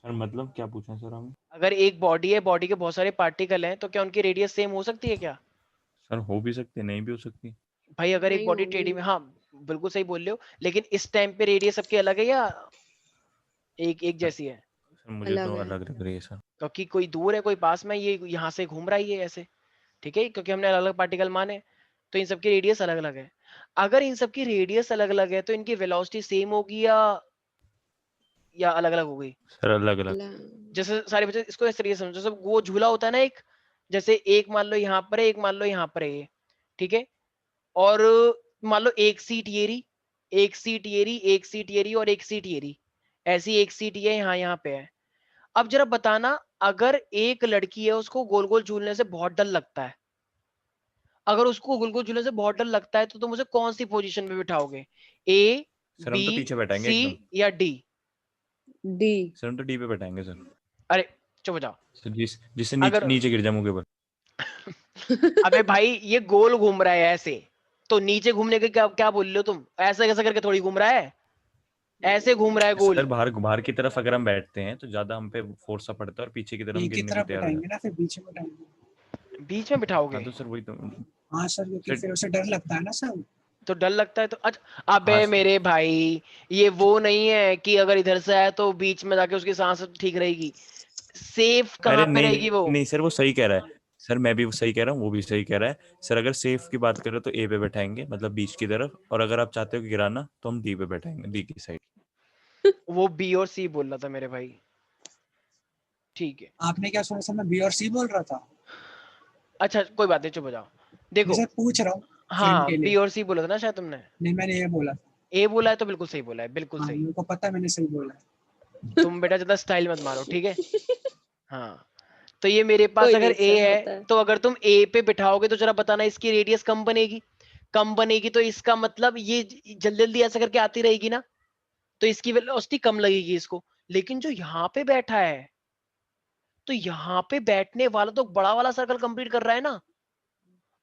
सर मतलब क्या पूछा सर हमें? अगर एक बॉडी है, बॉडी के बहुत सारे पार्टिकल हैं, तो क्या उनकी रेडियस सेम हो सकती है क्या? सर हो भी सकती है, नहीं भी हो सकती। भाई अगर एक नहीं बॉडी होगी। टेढ़ी में, हाँ बिल्कुल सही बोल रहे हो, लेकिन इस टाइम पे रेडियस सबकी अलग है या एक एक जैसी है? सर मुझे अलग तो है। अलग लग रही है सर। क्योंकि कोई दूर है कोई पास में, ये यहाँ से घूम रहा है ये ऐसे, ठीक है, क्योंकि हमने अलग अलग पार्टिकल माने, तो इन सबकी रेडियस अलग अलग है। अगर इन सबकी रेडियस अलग अलग है तो इनकी वेलोसिटी सेम होगी या अलग अलग होगी? सर अलग अलग। जैसे सारे बच्चे इसको इस तरीके से समझो, जैसे वो झूला होता है ना एक, जैसे एक मान लो यहाँ पर है, एक मान लो यहाँ पर है ये, ठीक है, और मान लो एक सीट ये रही, एक सीट ये रही, एक सीट ये रही और एक सीट ये रही, ऐसी एक सीट ये यहाँ पे है। अब जरा बताना, अगर एक लड़की है उसको गोल गोल झूलने से बहुत डर लगता है, अगर उसको गोल गोल झूलने से बहुत डर लगता है तो तुम उसे कौन सी पोजीशन में बिठाओगे, ए, सर हम बी, तो पीछे बैठाएंगे सी एकदम। या डी? डी। सर हम तो डी पे बैठाएंगे सर। अरे चुप हो जाओ। सर जिससे नीचे अगर नीचे गिर जाए मुंह के बल। अबे भाई ये गोल घूम रहा है ऐसे, तो नीचे घूमने के क्या क्या बोल रहे हो तुम, ऐसे कैसे करके थोड़ी घूम रहा है, ऐसे घूम रहा है सर गोल। बाहर बाहर की तरफ अगर हम बैठते हैं तो ज्यादा हम पे फोर्स सा पड़ता है और पीछे की तरफ हम एक की गिरने तरफ को तैयार हो बिठाएंगे जाते ना, फिर बीच में बिठाएंगे। बीच में बिठाओगे? हैं। हाँ तो सर वही तो। हाँ सर, क्योंकि सर फिर उसे डर लगता है ना सर। तो डर लगता है तो अच्छा, अबे हाँ सर। मेरे भाई ये वो नहीं है कि अगर इधर से आए तो बीच में जाके उसकी सांस ठीक रहेगी, सेफ अरे कहाँ पे नहीं रहेगी वो? नहीं सर वो सही कह रहा है। सर मैं भी सही कह रहा हूँ, वो भी सही कह रहा है। सर अगर सेफ की बात करें तो ए पे बैठाएंगे मतलब बीच की तरफ, और अगर आप चाहते हो कि गिराना तो हम डी पे बैठाएंगे, डी की साइड। वो बी और सी बोल रहा था मेरे भाई, ठीक है। आपने क्या सुना सर? मैं बी और सी बोल रहा था। अच्छा कोई बात नहीं, चुप हो जाओ। देखो मैं सर पूछ रहा हूँ हाँ के लिए। बी और सी बोला था ना शायद तुमने? नहीं, मैंने ये बोला। ए बोला है तो बिल्कुल सही बोला है, बिल्कुल हाँ, सही। मेरे को पता है, मैंने सही बोला है। तुम बेटा ज्यादा स्टाइल मत मारो, ठीक है। हाँ तो ये मेरे पास कोई अगर नहीं ए सर, है, होता है। तो अगर तुम ए पे बिठाओगे तो जरा बताना इसकी रेडियस कम बनेगी, कम बनेगी तो इसका मतलब ये जल्दी जल्दी ऐसा करके आती रहेगी ना, तो इसकी वेलोसिटी कम लगेगी इसको। लेकिन जो यहाँ पे बैठा है, तो यहाँ पे बैठने वाला तो बड़ा वाला सर्कल कंप्लीट कर रहा है ना,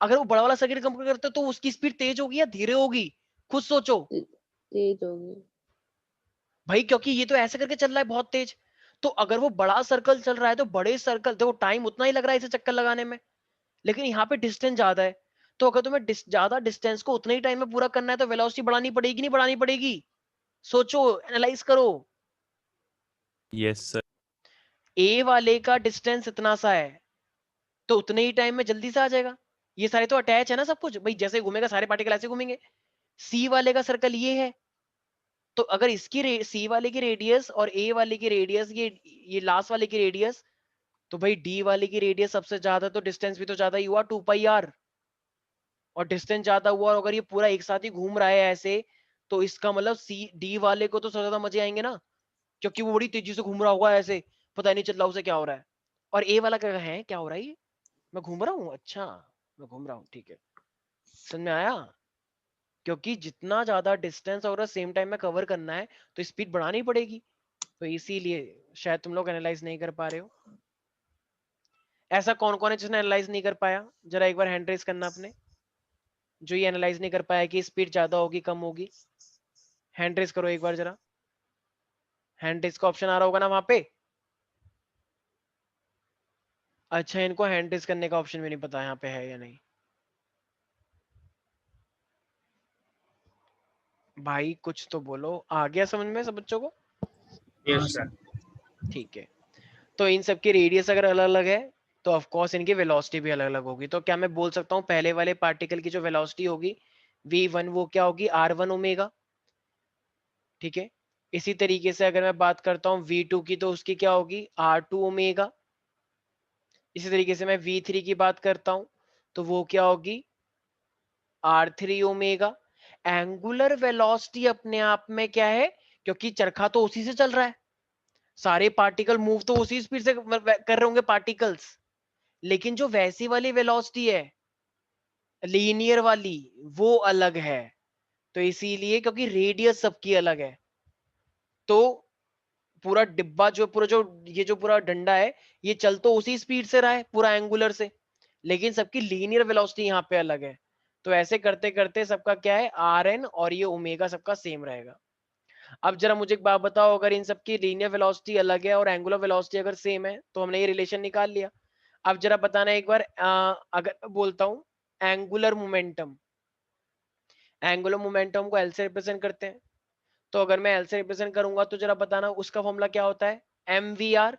अगर वो बड़ा वाला सर्कल कंप्लीट करता है तो उसकी स्पीड तेज होगी या धीरे होगी, खुद सोचो तेज होगी। भाई, क्योंकि ये तो ऐसे करके चल रहा है बहुत तेज, तो अगर वो बड़ा सर्कल चल रहा है तो बड़े सर्कल देखो टाइम उतना ही लग रहा है इसे चक्कर लगाने में, लेकिन यहाँ पे डिस्टेंस ज्यादा है, तो अगर तुम्हें ज्यादा डिस्टेंस को उतने ही टाइम में पूरा करना है तो वेलोसिटी बढ़ानी पड़ेगी नहीं बढ़ानी पड़ेगी? सोचो, एनालाइज करो। Yes sir. ए वाले का डिस्टेंस इतना सा है तो उतने ही टाइम में जल्दी से आ जाएगा। ये सारे तो अटैच है ना सब कुछ भाई, जैसे घूमेगा सारे पार्टिकल ऐसे घूमेंगे। सी वाले का सर्कल ये है, तो अगर इसकी सी वाले की रेडियस और ए वाले की रेडियस ये लास्ट वाले की रेडियस, तो भाई डी वाले की रेडियस सबसे ज्यादा, तो डिस्टेंस भी तो ज्यादा ही हुआ 2πr, और डिस्टेंस ज्यादा हुआ, और अगर ये पूरा एक साथ ही घूम रहा है ऐसे, तो इसका मतलब सी डी वाले को तो सबसे ज्यादा मजे आएंगे ना, क्योंकि वो बड़ी तेजी से घूम रहा होगा ऐसे, पता नहीं चल रहा उसे क्या हो रहा है। और ए वाला क्या है, क्या हो रहा है ये, मैं घूम रहा हूँ, अच्छा मैं घूम रहा हूँ, ठीक है समझ में आया। क्योंकि जितना ज्यादा डिस्टेंस और सेम टाइम में कवर करना है तो स्पीड बढ़ानी पड़ेगी, तो इसीलिए शायद तुम लोग एनालाइज नहीं कर पा रहे हो। ऐसा कौन कौन है जिसने एनालाइज नहीं कर पाया, जरा एक बार हैंड रेज करना अपने, जो ये एनालाइज नहीं कर पाया कि स्पीड ज्यादा होगी कम होगी, हैंड रेज करो एक बार जरा। हैंड रेज का ऑप्शन आ रहा होगा ना वहां पे। अच्छा इनको हैंड रेज करने का ऑप्शन भी नहीं पता यहाँ पे है या नहीं। भाई कुछ तो बोलो, आ गया समझ में सब बच्चों को? हाँ सर। ठीक है, तो इन सब की रेडियस अगर अलग अलग है तो ऑफ कोर्स इनकी वेलोसिटी भी अलग अलग होगी। तो क्या मैं बोल सकता हूँ पहले वाले पार्टिकल की जो वेलोसिटी होगी v1 वो क्या होगी r1 ओमेगा, ठीक है। इसी तरीके से अगर मैं बात करता हूँ v2 की तो उसकी क्या होगी r2 ओमेगा। इसी तरीके से मैं v3 की बात करता हूँ तो वो क्या होगी r3 ओमेगा। एंगुलर वेलोसिटी अपने आप में क्या है, क्योंकि चरखा तो उसी से चल रहा है, सारे पार्टिकल मूव तो उसी स्पीड से कर रहे होंगे पार्टिकल्स, लेकिन जो वैसी वाली वेलोसिटी है लीनियर वाली वो अलग है। तो इसीलिए क्योंकि रेडियस सबकी अलग है, तो पूरा डिब्बा जो पूरा जो ये जो पूरा डंडा है ये चल तो उसी स्पीड से रहा है पूरा एंगुलर से, लेकिन सबकी लीनियर वेलोसिटी यहाँ पे अलग है। तो ऐसे करते करते सबका क्या है आर एन और ये ओमेगा सबका सेम रहेगा। अब जरा मुझे एक बात बताओ, अगर इन सबकी लीनियर वेलोसिटी अलग है और एंगुलर वेलोसिटी अगर सेम है तो हमने ये रिलेशन निकाल लिया। अब जरा बताना एक बार, अगर बोलता हूं एंगुलर मोमेंटम, एंगुलर मोमेंटम को एल से रिप्रेजेंट करते हैं, तो अगर मैं एल से रिप्रेजेंट करूंगा तो जरा बताना उसका फॉर्मूला क्या होता है, M V R,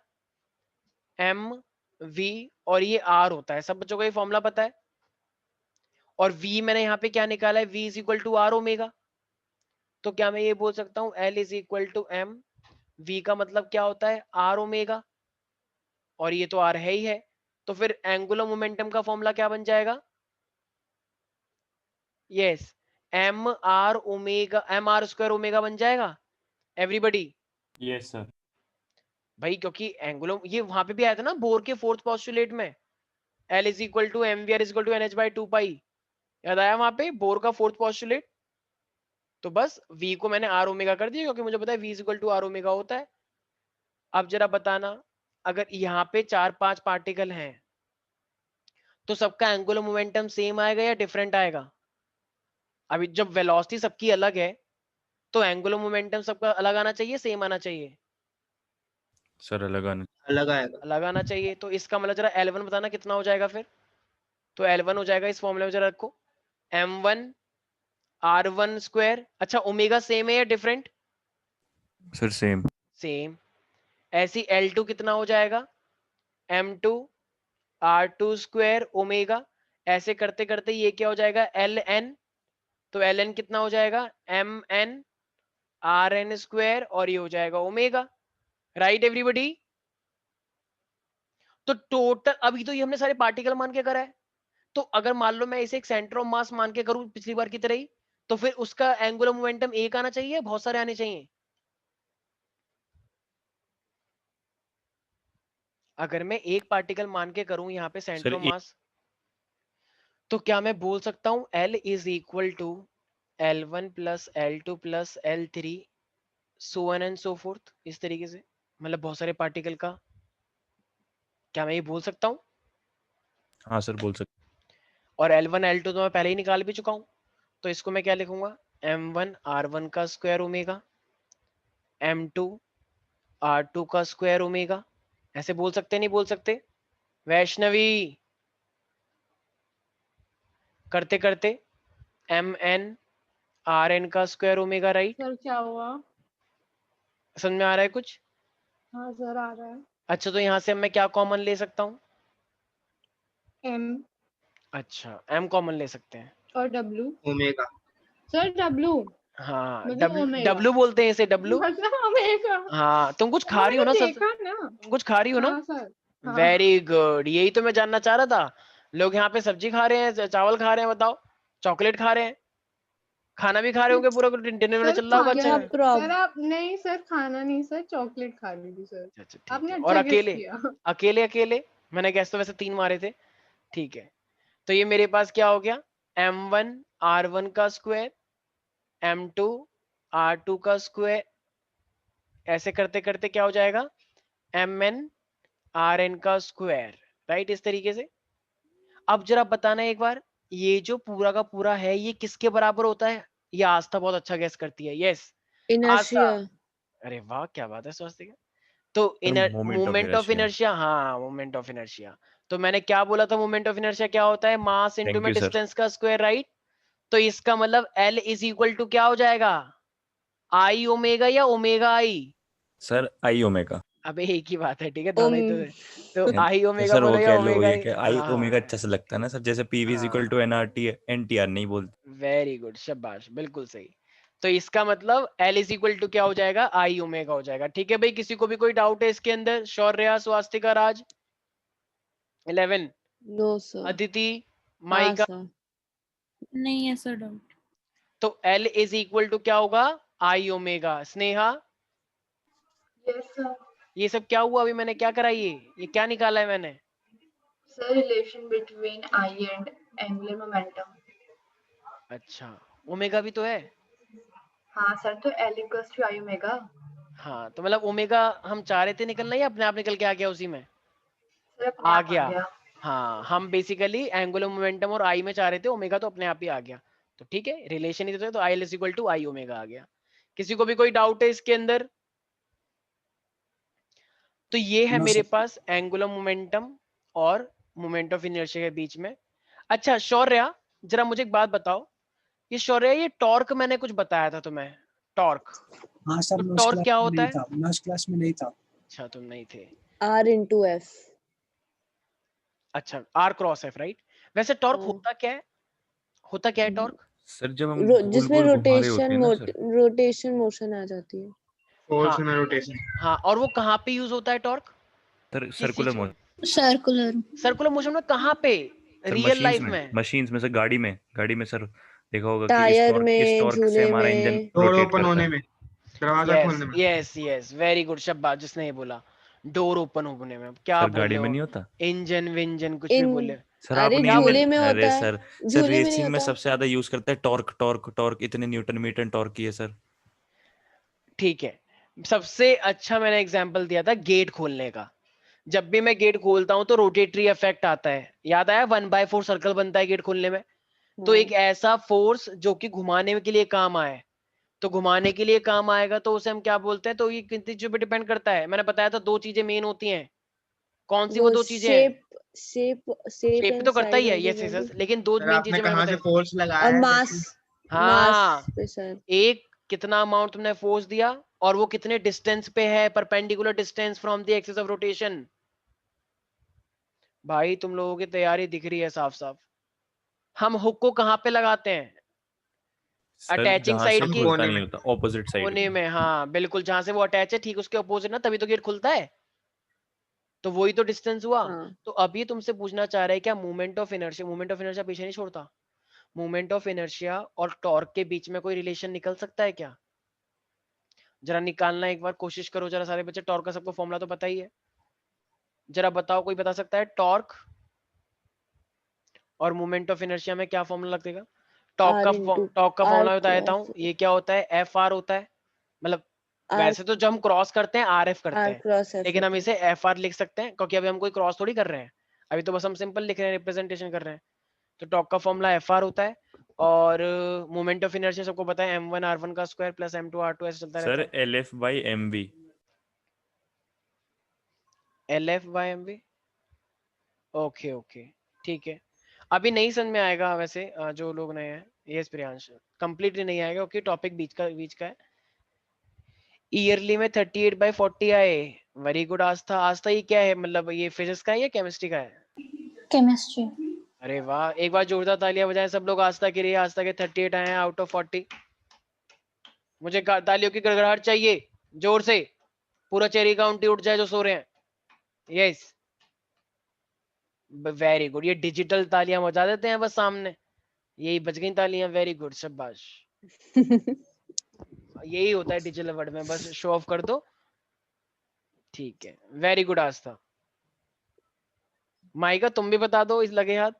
M V और ये आर होता है, सब बच्चों को ये फॉर्मूला पता है। और v मैंने यहाँ पे क्या निकाला है, v is equal to R omega. तो क्या मैं ये बोल सकता हूँ L is equal to M, v का मतलब क्या होता है आर ओमेगा, और ये तो आर है ही है। तो फिर एंगुलर मोमेंटम का फॉर्मूला क्या बन जाएगा, yes M R omega, M R square omega बन जाएगा एवरीबडी। Yes sir. भाई क्योंकि एंगुलर ये वहां पे भी आया था ना बोर के फोर्थ पोस्टुलेट में, L is equal to M V R is equal to NH by 2 pi, याद आया वहां पे बोर का फोर्थ पोस्टुलेट। तो बस v को मैंने आर ओमेगा कर दिया क्योंकि मुझे पता है v is equal to R omega होता है। अब जरा बताना अगर यहाँ पे 4-5 पार्टिकल हैं तो सबका एंगुलर मोमेंटम सेम आएगा या डिफरेंट आएगा। अभी जब वेलोसिटी सबकी अलग है तो एंगुलर मोमेंटम सबका अलग आना चाहिए सेम आना चाहिए, सर अलग आना। अलग आएगा। अलग आना चाहिए। तो इसका मतलब जरा L1 बताना कितना हो जाएगा फिर। तो L1 हो जाएगा इस फॉर्मूले में जरा रखो m1 r1 स्क्वायर। अच्छा ओमेगा सेम है या डिफरेंट, सर सेम। सेम। ऐसी L2 कितना हो जाएगा m2 r2 स्क्वायर ओमेगा। ऐसे करते करते ये क्या हो जाएगा ln, तो ln कितना हो जाएगा mn rn स्क्वायर और ये हो जाएगा ओमेगा, राइट एवरीबॉडी। तो टोटल अभी तो ये हमने सारे पार्टिकल मान के करा है, तो अगर मान लो मैं इसे एक सेंटर ऑफ मास मान के करूं पिछली बार की तरह ही, तो फिर उसका एंगुलर मोमेंटम एक आना चाहिए बहुत सारे आने चाहिए। अगर मैं एक पार्टिकल मान के करूं यहाँ पे सेंटर सर ऑफ मास, तो क्या मैं बोल सकता हूं L is equal to L1 plus L2 plus L3 so on and so forth, इस तरीके से, मतलब बहुत सारे पार्टिकल का, क्या मैं ये बोल सकता हूँ। हाँ सर बोल सकते। और L1 L2 तो मैं पहले ही निकाल भी चुका हूँ, तो इसको मैं क्या लिखूंगा m1 r1 का स्क्वायर ओमेगा, m2 r2 का स्क्वायर ओमेगा। ऐसे बोल सकते नहीं बोल सकते वैष्णवी, करते करते mn rn का स्क्वायर ओमेगा, राइट। सर क्या हुआ? समझ में आ रहा है कुछ, हाँ सर आ रहा है। अच्छा, तो यहाँ से मैं क्या कॉमन ले सकता हूँ? M अच्छा, m कॉमन ले सकते हैं। और W। ओमेगा। सर W हाँ, मतलब ओमेगा। W बोलते हैं इसे, W। मतलब ओमेगा। हाँ, तुम कुछ खा रही हो ना सर? देखा ना। तुम कुछ खा रही हो ना? हाँ सर। हाँ। वेरी गुड, यही तो मैं जानना चाह रहा था। लोग यहाँ पे सब्जी खा रहे हैं, चावल खा रहे हैं, बताओ, चॉकलेट खा रहे हैं, खाना भी खा रहे होंगे, पूरा डिनर विनर चल रहा होगा अच्छा खाना है। सर आप नहीं सर, खाना नहीं सर, चॉकलेट खा ली थी सर। अच्छा ठीक आपने है। अच्छा और गेस अकेले किया। अकेले अकेले मैंने गैस तो वैसे 3 मारे थे। ठीक है, तो ये मेरे पास क्या हो गया, m1 r1 का स्क्वायर, m2 r2 का स्क्वायर, ऐसे करते करते क्या हो जाएगा, mn rn का स्क्वायर, राइट, इस तरीके से। अब जरा बताना एक बार, ये जो पूरा का पूरा है ये किसके बराबर होता है? ये आस्था बहुत अच्छा गैस करती है, यस आस्था। इनर्शिया। अरे वाह, क्या बात है स्वास्तिका। तो moment of moment of inertia. Inertia, हाँ मोमेंट ऑफ इनर्शिया। तो मैंने क्या बोला था, मोमेंट ऑफ इनर्शिया क्या होता है, मास इनटू थैंक में यू सर। डिस्टेंस का स्क्वायर, राइट। तो इसका मतलब L इज इक्वल टू क्या हो जाएगा, आई ओमेगा या omega I? Sir I omega. अबे एक ही बात है, ठीक है, दोनों ही तो तो आई ओमेगा सर वो बोलो या कह लो, ओमेगा ये आई। क्या आई ओमेगा अच्छा सा लगता है ना सर, जैसे PV is equal to NRT NTR नहीं बोलते। वेरी गुड, शाबाश, बिल्कुल सही। तो इसका मतलब L इज इक्वल टू क्या हो जाएगा, आई ओमेगा हो जाएगा। ठीक है भाई, किसी को भी कोई डाउट है इसके अंदर? शौर्या, स्वास्तिका, राज, 11, नो सर। अदिति, हाँ माइका। सर। नहीं है सर डाउट। तो L इज इक्वल टू क्या होगा, आई ओमेगा। Sneha, yes sir. ये सब क्या हुआ अभी, मैंने क्या करा, ये क्या निकाला है मैंने? Sir relation between I and angular momentum. अच्छा, ओमेगा भी तो है। हाँ सर, तो L equals to I omega. हाँ, तो मतलब ओमेगा हम चाह रहे थे निकलना या अपने आप निकल के आ गया उसी में? सर अपने आ आप गया। हाँ, हम बेसिकली एंगुलर मोमेंटम और आई में चाह रहे थे, ओमेगा तो अपने आप ही आ गया। तो ठीक है, रिलेशन ही तो I is equal to I omega आ गया। किसी को भी कोई डाउट है इसके अंदर? तो ये है नो मेरे सर। पास एंगुलर मोमेंटम और मोमेंट ऑफ इनर्शिया के बीच में। अच्छा शौर्या, जरा मुझे एक बात बताओ, ये शौर्या ये टॉर्क मैंने कुछ बताया था तुम्हें, टॉर्क, हाँ सर, तो मैं उस टॉर्क क्लास क्या में होता नहीं है? था, मैं उस क्लास में नहीं था। अच्छा, तुम नहीं थे। R into F। अच्छा, आर क्रॉस एफ, राइट। वैसे टॉर्क हाँ। होता क्या है, होता क्या है टॉर्क? सर जब हम गोल जिसमें गोल घुमा रहे होते हैं ना सर, रोटेशन मोशन आ जाती है। फोर्स हाँ में रोटेशन। हाँ, और वो कहाँ पे यूज होता है टॉर्क, सर किस सर्कुलर चीज में? मोशन। सर्कुलर। सर्कुलर मोशन में कहाँ पे, सर रियल लाइफ में? मशीन्स में सर, गाड़ी में सर, देखा होगा कि टायर इस में, टॉर्क से झूले हमारा इंजन में। डोर रोटेट ओपन करता होने है। में, दरवाजा यस खोलने में। यस यस, वेरी गुड, शाबाश, जिसने ये बोला, डोर ओपन होने में। क्या सर बोल गाड़ी रहे में हो, नहीं होता इंजन विंजन कुछ भी इन बोले? सर, अरे आपने क्या झूले बोले? में अरे होता है। सर झूले में नहीं रेसिंग में होता। सबसे ज्यादा यूज करता है टॉर्क, टॉर्क इतने न्यूटन मीटर टॉर्क की है सर। ठीक है, सबसे अच्छा मैंने एग्जांपल दिया था गेट खोलने का। जब भी मैं गेट खोलता हूं तो रोटेटरी इफेक्ट आता है, याद आया, 1/4 सर्कल बनता है गेट खोलने में। तो एक हाँ। ऐसा फोर्स जो कि घुमाने के लिए काम आए, तो घुमाने के लिए काम आएगा तो उसे हम क्या बोलते हैं? तो ये किन चीजों पे डिपेंड करता है, मैंने बताया था 2 चीजें मेन होती हैं। कौन सी वो वो 2 चीजें हैं? शेप शेप एंड तो करता साइज ही है, of the yes yes body. Yes, लेकिन 2 सर मेन आपने चीजें मैंने कहाँ से बताई। फोर्स लगाया और है मास। जैसे? हाँ, पे सर। एक कितना अमाउंट तुमने फोर्स दिया और वो कितने डिस्टेंस पे है, perpendicular distance from the axis of rotation. भाई तुम लोगों की तैयारी दिख रही है साफ साफ। हम हुक को कहाँ पे लगाते हैं? सर अटैचिंग जहां से साइड हम की खुलता कोने नहीं में। होता, ऑपोजिट साइड कोने पे। में, हाँ बिल्कुल, जहां से वो अटैच है ठीक उसके अपोजिट ना, तभी तो गेट खुलता है। तो वही तो डिस्टेंस हुआ। हाँ। तो अभी तुमसे पूछना चाह रहा है क्या मूवमेंट ऑफ इनर्शिया पीछे नहीं छोड़ता? मूवमेंट ऑफ इनर्शिया और टॉर्क के बीच में कोई रिलेशन निकल सकता है क्या? जरा निकालना एक बार कोशिश करो जरा सारे बच्चे, टॉर्क का सबको फॉर्मूला तो पता ही है। जरा बताओ, कोई बता सकता है टॉर्क और मूवमेंट ऑफ इनर्शिया में क्या फॉर्मूला लगेगा? R into टॉर्क का R फॉर्मूला बता देता cross हूँ, ये क्या होता है, एफ आर होता है। मतलब R वैसे तो जब हम क्रॉस करते हैं आर एफ करते R हैं, cross F लेकिन हम होता है। इसे एफ आर लिख सकते हैं क्योंकि अभी हम कोई क्रॉस थोड़ी कर रहे हैं, अभी तो बस हम सिंपल लिख रहे हैं, रिप्रेजेंटेशन कर रहे हैं। तो टॉर्क का फॉर्मूला एफ आर होता है। और मोमेंट ऑफ इनर्शिया सबको पता है, m1 r1 का स्क्वायर प्लस m2 r2 ऐसे चलता सर रहता है। LF by MV। LF by mv, okay okay, ठीक है। अभी नहीं समझ में आएगा वैसे, जो लोग नए हैं, ये प्रियांश, कंप्लीटली नहीं आएगा क्योंकि टॉपिक बीच का है। ईयरली में 38/40 आए, वेरी गुड आस्था। आस्था ये क्या है, मतलब ये फिजिक्स का है या केमिस्ट्री का है? केमिस्ट्री। अरे वाह, एक बार जोरदार तालियां बजाएं सब लोग आस्था के लिए। आस्था के 38 आए हैं आउट ऑफ 40। मुझे तालियों की गड़गड़ाहट चाहिए जोर से, पूरा चेरी काउंटी उठ जाए जो सो रहे हैं। Yes, very good. ये डिजिटल तालियां बजा देते हैं बस सामने, यही बज गई तालियां। वेरी गुड, शाबाश। यही होता है डिजिटल वर्ड में, बस शो ऑफ कर दो। ठीक है, वेरी गुड आस्था। माइका तुम भी बता दो इस लगे हाथ।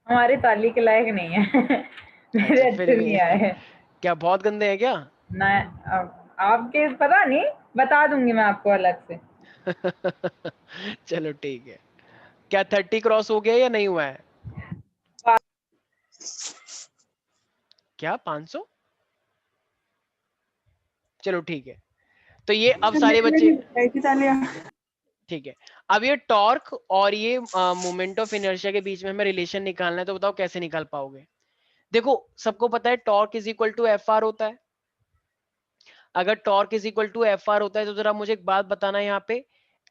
हमारी ताली के लायक नहीं है। मेरे अच्छा, फिर अच्छे भी नहीं आए हैं। क्या बहुत गंदे हैं क्या? ना, आपके पता नहीं, बता दूंगी मैं आपको अलग से। चलो ठीक है। क्या 30 क्रॉस हो गया या नहीं हुआ है? क्या 500? चलो ठीक है। तो ये अब सारे बच्चे, ठीक है। अब ये टॉर्क और ये मोमेंट ऑफ इनर्शिया के बीच में हमें रिलेशन निकालना है, तो बताओ कैसे निकाल पाओगे? देखो, सबको पता है torque is equal to F R होता है। अगर torque is equal to F R होता है तो जरा मुझे एक बात बताना, यहाँ पे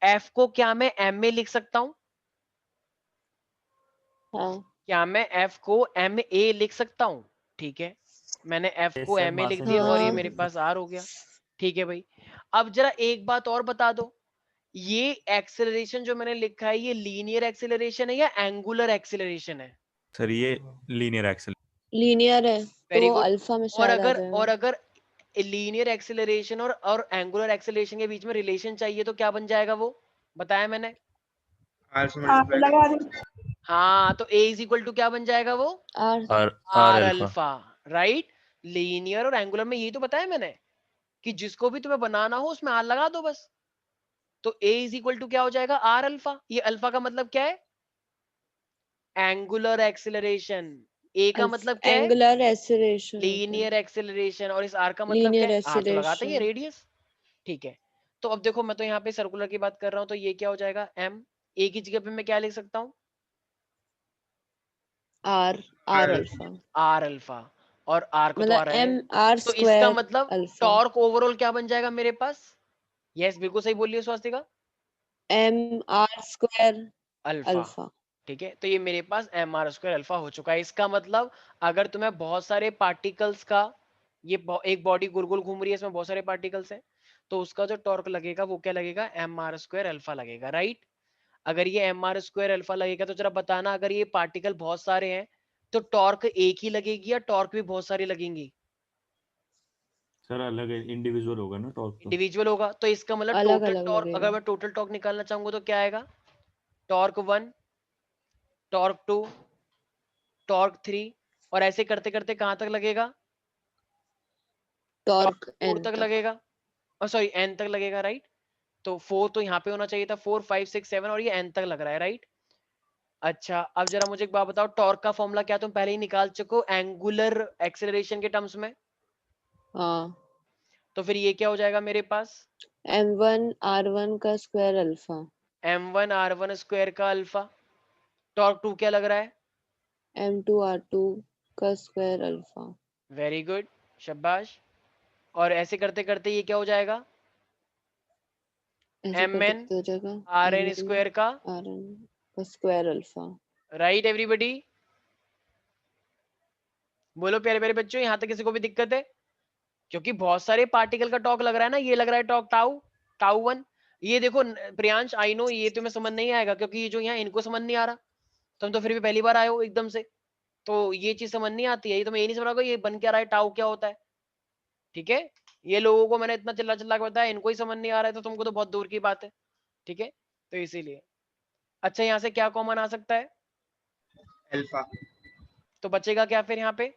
एफ को क्या मैं एम में लिख सकता हूं? हाँ, क्या मैं एफ को एम ए लिख सकता हूं? ठीक है, मैंने एफ Yes, को sir, एम ए लिख मास दिया और ये हाँ। मेरे पास आर हो गया। ठीक है भाई। अब जरा एक बात और बता दो, ये एक्सेलरेशन जो मैंने लिखा है, ये लीनियर एक्सेलरेशन है या एंगुलर एक्सेलरेशन है? सर ये लीनियर एक्सेल। लीनियर है तो वेरी वो गुड। अल्फा में और शायद आ अगर जाएगा। लीनियर एक्सेलरेशन और एंगुलर एक्सेलरेशन के बीच में रिलेशन चाहिए तो क्या बन जाएगा वो? बताया मैंने। R square. लगा दे। हाँ, तो ए इज इक्वल टू क्या बन जाएगा वो? R R R alpha. Alpha, right. Linear और एंगुलर में यही तो बताया मैंने कि जिसको भी तुम्हें बनाना हो उसमें आर लगा दो बस। तो ए इज इक्वल टू क्या हो जाएगा? R alpha. ये अल्फा का मतलब क्या है? Angular acceleration. ए का मतलब क्या है? एंगुलर एक्सेलरेशन होता है। Linear acceleration. और इस आर का मतलब क्या लीनियर है? आर तो लगाते ही है, एक्सेलरेशन। रेडियस। ठीक है। तो अब देखो, मैं तो यहाँ पे सर्कुलर की बात कर रहा हूँ, तो ये क्या हो जाएगा? एम। ए की जगह पे मैं क्या लिख सकता हूँ? R R alpha, R alpha. और आर को तो मतलब आ रहा एम है, आर तो इसका स्क्वायर मतलब अल्फा। टॉर्क ओवरऑल क्या बन जाएगा मेरे पास? यस, बिल्कुल सही बोलिए Swastika. M R square alpha. Alpha. ठीक है, तो ये मेरे पास एम आर स्क्वायर अल्फा हो चुका है। इसका मतलब अगर तुम्हें बहुत सारे पार्टिकल्स का, ये एक बॉडी गोल गोल घूम रही है, इसमें बहुत सारे पार्टिकल्स हैं, तो उसका जो टॉर्क लगेगा वो क्या लगेगा? एम आर स्क्वायर अल्फा लगेगा, राइट। अगर ये एम आर स्क्वायर अल्फा लगेगा तो जरा बताना, अगर ये पार्टिकल बहुत सारे हैं तो टॉर्क एक ही लगेगी या टॉर्क भी बहुत सारी लगेंगी? सर अलग इंडिविजुअल होगा ना टॉर्क तो। इंडिविजुअल होगा, तो इसका मतलब अलग टोटल अलग टॉर्क, अगर लगेगा। मैं टोटल टॉर्क निकालना चाहूंगा तो क्या आएगा? टॉर्क 1, टॉर्क 2, टॉर्क 3, और ऐसे करते करते कहां तक लगेगा? टॉर्क टॉर्क 4 एन तक तक। लगेगा, और सॉरी एन तक लगेगा, राइट। तो 4 तो यहाँ पे होना चाहिए था, 4 5 6 7, और ये एन तक लग रहा है, राइट। अच्छा, अब जरा मुझे एक बात बताओ, टॉर्क का फॉर्मूला क्या तुम पहले ही निकाल चुके हो एंगुलर एक्सेलरेशन के टर्म्स में? हाँ, तो फिर ये क्या हो जाएगा मेरे पास? m1 r1 का square alpha. m1 r1 square का अल्फा। टॉर्क 2 क्या लग रहा है? m2 r2 का स्क्वायर अल्फा। वेरी गुड, शाबाश। और ऐसे करते करते ये क्या हो जाएगा? ऐसे करते mn करते हो जाएगा rn स्क्वायर का, rn का स्क्वायर अल्फा। Right everybody? बोलो प्यारे प्यारे बच्चों, यहां तक किसी को भी दिक्कत है? क्योंकि बहुत सारे पार्टिकल का टॉक लग रहा है ना, ये लग रहा है टॉक टाउ, टाउ 1। ये देखो प्रियांश, आई नो ये तुम्हें समझ नहीं आएगा क्योंकि ये जो यहाँ इनको समझ नहीं आ रहा, तुम तो फिर भी पहली बार आए हो एकदम से, तो ये चीज समझ नहीं आती है, ये तुम्हें ये नहीं समझ रहा ये बन क्या रहा है, टाउ क्या होता है। ठीक है, ये लोगों को मैंने इतना चिल्ला चिल्ला के बताया, इनको ही समझ नहीं आ रहा है, तो तुमको तो बहुत दूर की बात है। ठीक है, तो इसीलिए। अच्छा, यहाँ से क्या कॉमन आ सकता है? Alpha. तो बचेगा क्या फिर यहाँ पे?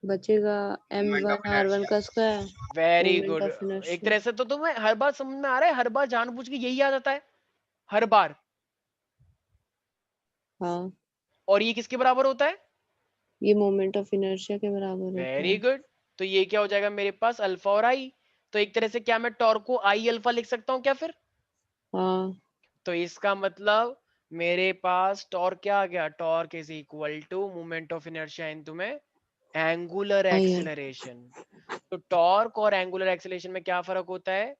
बचेगा Moment of m1 r1 inertia. का square. Very moment good. Of एक इनर्शिया। तरह से तो तुम्हें हर बार समझ में आ रहा है, हर बार जानबूझ के यही आ जाता है, हर बार। हाँ, और ये किसके बराबर होता है? ये मोमेंट ऑफ इनर्शिया के बराबर होता वेरी है। गुड। तो ये क्या हो जाएगा मेरे पास? अल्फा और आई। तो एक तरह से क्या मैं टॉर्क को आई अल्फा लिख सकता हूँ क्या फिर? हाँ, तो इसका मतलब मेरे पास टॉर्क क्या आ गया? Torque is equal to moment of inertia into में एंगुलर iron. एक्सेलरेशन। तो टॉर्क और एंगुलर एक्सेलरेशन में क्या फर्क होता है?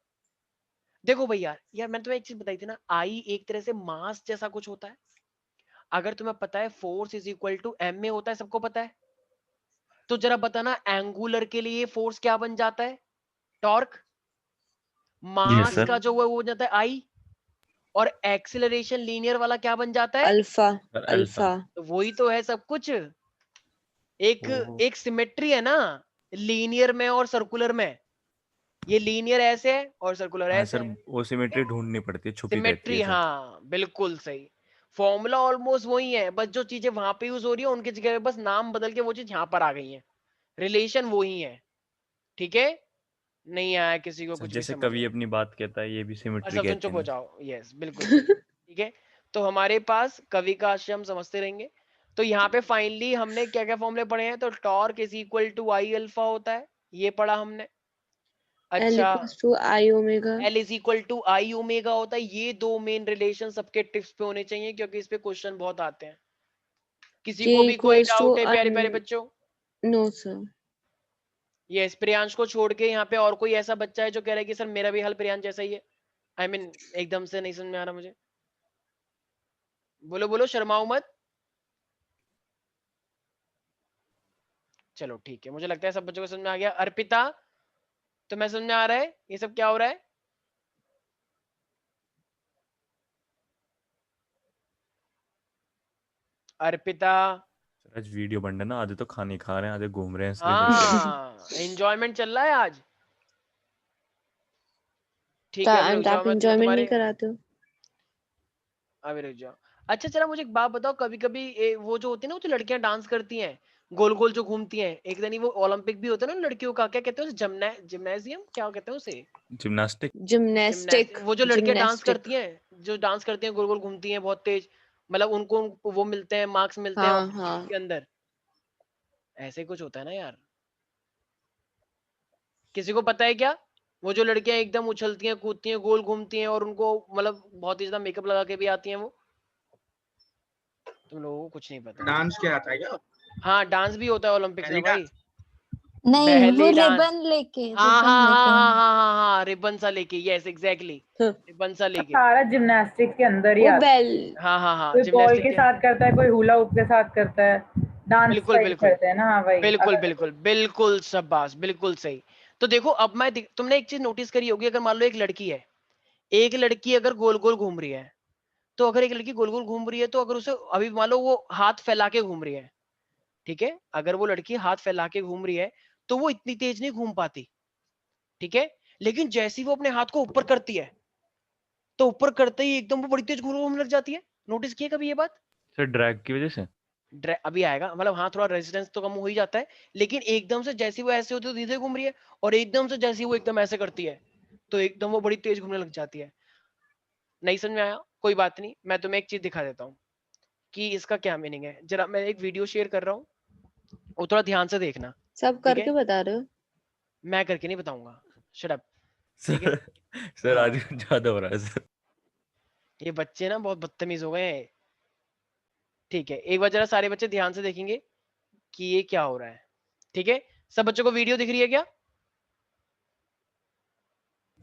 देखो भैया, यार मैंने तुम्हें एक चीज बताई थी ना, आई एक तरह से मास जैसा कुछ होता है। अगर तुम्हें पता है force is equal to M में होता है, सबको पता है, तो जरा बताना एंगुलर के लिए फोर्स क्या बन जाता है? टॉर्क। मास sir. का जो वो बन जाता है आई, और एक्सेलरेशन लीनियर वाला क्या बन जाता है? Alpha. Sir, Alpha. तो वही तो है सब कुछ। एक ओह। एक सिमेट्री है ना लीनियर में और सर्कुलर में। ये लीनियर ऐसे है और सर्कुलर हाँ ऐसे सर, है। वो सिमेट्री ढूंढनी पड़ती है, छुपी रहती सिमेट्री, है सर। हाँ बिल्कुल सही। फॉर्मूला ऑलमोस्ट वही है, बस जो चीजें वहां पे यूज हो रही है उनकी जगह पे बस नाम बदल के वो चीज यहाँ पर आ गई है। रिलेशन वही है। ठीक है, नहीं आया किसी को सर कुछ भी जैसे समझ कवि में? अपनी बात कहता है, ये भी सिमेट्री अच्छा तुम कहते चुप हैं हो ना। जाओ। यस बिल्कुल सही। ठीक है, तो हमारे पास कवि का आशय हम समझते रहेंगे। तो यहाँ पे फाइनली हमने क्या क्या फॉर्मूले पढ़े हैं? तो torque is equal to I alpha होता है, ये पढ़ा हमने। L अच्छा, equals to I omega. L is equal to I omega होता है। ये दो मेन रिलेशन सबके टिप्स पे होने चाहिए, क्योंकि इस पे क्वेश्चन बहुत आते हैं। किसी K को भी कोई equals to डाउट है प्यारे प्यारे बच्चों? no sir. ये प्रियांश को छोड़ के यहाँ पे और कोई ऐसा बच्चा है जो कह रहा है कि सर मेरा भी हल प्रियांश जैसा ही है? आई मीन एकदम से नहीं समझ में आ रहा मुझे। बोलो बोलो, शर्माओ मत। चलो ठीक है, मुझे लगता है सब बच्चों को समझ में आ गया। अर्पिता, तो मैं समझ में आ रहा है ये सब क्या हो रहा है? अर्पिता, सर आज वीडियो बन रहा है ना, आधे तो खाने खा रहे हैं, आधे घूम रहे हैं सर इधर से। हाँ एंजॉयमेंट चल रहा है आज। ठीक है, अभी रुक आप जाओ, मैं enjoyment तुम्हारे नहीं कराते हो? अभी रुक जाओ। अच्छा चला, मुझे एक बात बताओ, कभी कभी वो जो होती है ना, वो जो लड़कियां डांस करती हैं गोल गोल जो घूमती हैं, एक दिन वो ओलंपिक भी होता है ना लड़कियों का, क्या कहते हैं उसे? जिम्नाजियम क्या कहते हैं उसे? जिम्नास्टिक। Gymnastic. वो जो लड़कियां डांस Gymnastic. करती हैं, जो डांस करती हैं गोल गोल घूमती हैं बहुत तेज, मतलब उनको वो मिलते हैं, मार्क्स मिलते हैं हाँ ओलंपिक हाँ. के अंदर। ऐसे कुछ होता है ना यार? किसी को पता है क्या? वो जो लड़कियां एकदम उछलती हैं, कूदती हैं, गोल घूमती हैं, और उनको मतलब बहुत ही ज्यादा मेकअप लगा के भी आती हैं वो। तुम लोगों को कुछ नहीं पता। डांस क्या आता है क्या? हाँ डांस भी होता है ओलंपिक्स में बेली भाई। नहीं, वो बेली डांस। रिबन लेके, हाँ रिबन हाँ लेके। हाँ हाँ हाँ हाँ, रिबन सा लेके, यस एग्जैक्टली, हाँ. रिबन सा लेके। सारा जिम्नास्टिक के अंदर ही वो आता है। बेल हाँ हाँ हाँ, कोई बॉल जिम्नास्टिक के के। साथ करता है, कोई हुला हुप के साथ करता है, डांस बिल्कुल स्टाइल बिल्कुल करते हैं ना। हाँ भाई, बिल्कुल अलग बिल्कुल बिल्कुल शाबाश, बिल्कुल सही। तो देखो अब तुमने एक चीज नोटिस करी होगी, अगर मान लो एक लड़की है, एक लड़की अगर गोल गोल घूम रही है, तो अगर एक लड़की गोल गोल घूम रही है, तो अगर उसे अभी मान लो वो हाथ फैला के घूम रही है, ठीक है, अगर वो लड़की हाथ फैला के घूम रही है, तो वो इतनी तेज नहीं घूम पाती, ठीक है। लेकिन जैसे ही वो अपने हाथ को ऊपर करती है, तो ऊपर करते ही एकदम वो बड़ी तेज घूमने लग जाती है। नोटिस किए कभी ये बात? सर ड्रैग की वजह से। अभी आएगा, मतलब हाँ थोड़ा रेजिस्टेंस तो कम हो ही जाता है, लेकिन एकदम से जैसी वो ऐसे होती है तो धीरे घूम रही है, और एकदम से जैसी वो एकदम ऐसे करती है, तो एकदम वो बड़ी तेज घूमने लग जाती है। नहीं समझ में आया? कोई बात नहीं, मैं तुम्हें एक चीज दिखा देता हूँ कि इसका क्या मीनिंग है। जरा मैं एक वीडियो शेयर कर रहा हूँ, वो थोड़ा ध्यान से देखना। सब ठीक करके है, बता रहे हो? मैं करके नहीं बताऊंगा, शट अप। ठीक है, सर हाँ। आज ज्यादा हो रहा है सर। ये बच्चे ना बहुत बदतमीज हो गए हैं। ठीक है, एक बार जरा सारे बच्चे ध्यान से देखेंगे कि ये क्या हो रहा है। ठीक है, सब बच्चों को वीडियो दिख रही है क्या?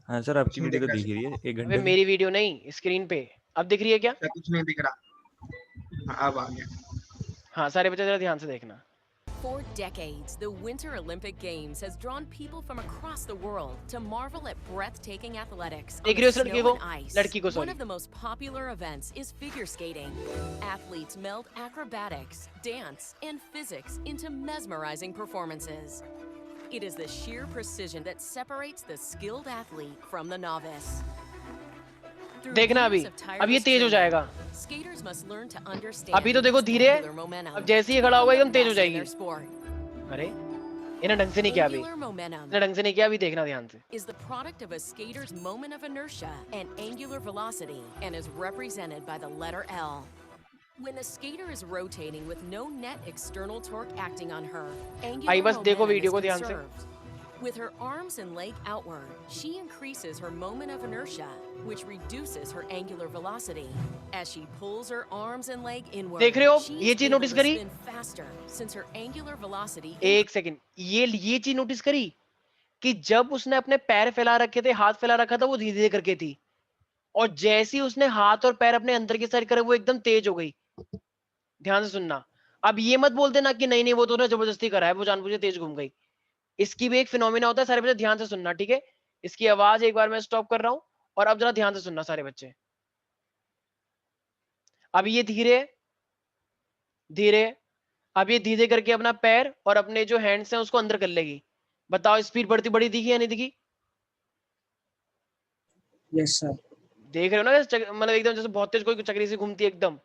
हाँ सर, आपकी कुछ नहीं वीडियो तो दिख रहा दिख रही है 1 अबे घंटे से। मेरी वीडियो नहीं, स्क्रीन पे अब दिख रही है क्या? सर, कुछ नहीं दिख रहा। हाँ, अब आ गया। हाँ सारे बच्चे जरा ध्यान से देखना। For decades, the Winter Olympic Games has drawn people from across the world to marvel at breathtaking athletics on देख रही हो the इस लड़की snow को? and ice. लड़की को One sorry. of the most popular events is figure skating. Athletes meld acrobatics, dance, and physics into mesmerizing performances. It is the sheer precision that separates the skilled athlete from the novice. Through देखना अभी, years of अब ये tireless तेज हो training, जाएगा। skaters must learn to understand अभी तो देखो धीरे है, angular momentum अब जैसे ही to खड़ा होगा become एकदम the तेज हो best in जाएगी। their sport. अरे इन्हें ढंग से नहीं किया अभी, Angular momentum इन्हें ढंग से नहीं किया अभी, देखना ध्यान से। is the product of a skater's moment of inertia and angular velocity and is represented by the letter L. When the skater is rotating with no net external torque acting on her, I angular बस देखो momentum video is को ध्यान से। conserved. With her arms and leg outward, she increases her moment of inertia, which reduces her angular velocity. As she pulls her arms and leg inward, देख रहे हो she ये is चीज able notice to करी? spin faster since her angular velocity एक second, ये चीज notice करी कि जब उसने अपने पैर फैला रखे थे, हाथ फैला रखा था, वो धीरे धीरे करके थी, और जैसे ही उसने हाथ और पैर अपने अंदर की साइड करे वो एकदम तेज हो गई। ध्यान से सुनना, अब ये मत बोल देना कि नहीं नहीं वो तो ना जबरदस्ती करा है, वो जानबूझ के तेज घूम गई। इसकी भी एक फिनोमिना होता है, सारे बच्चे ध्यान से सुनना, ठीक है? इसकी आवाज एक बार मैं स्टॉप कर रहा हूं, और अब जरा ध्यान से सुनना सारे बच्चे। अब ये धीरे धीरे, अब ये धीरे करके अपना पैर और अपने जो हैंड्स हैं उसको अंदर कर लेगी। बताओ स्पीड बढ़ती बड़ी दिखी या नहीं दिखी? Yes sir. देख रहे हो ना, मतलब एकदम जैसे बहुत तेज कोई चक्री से घूमती है एकदम,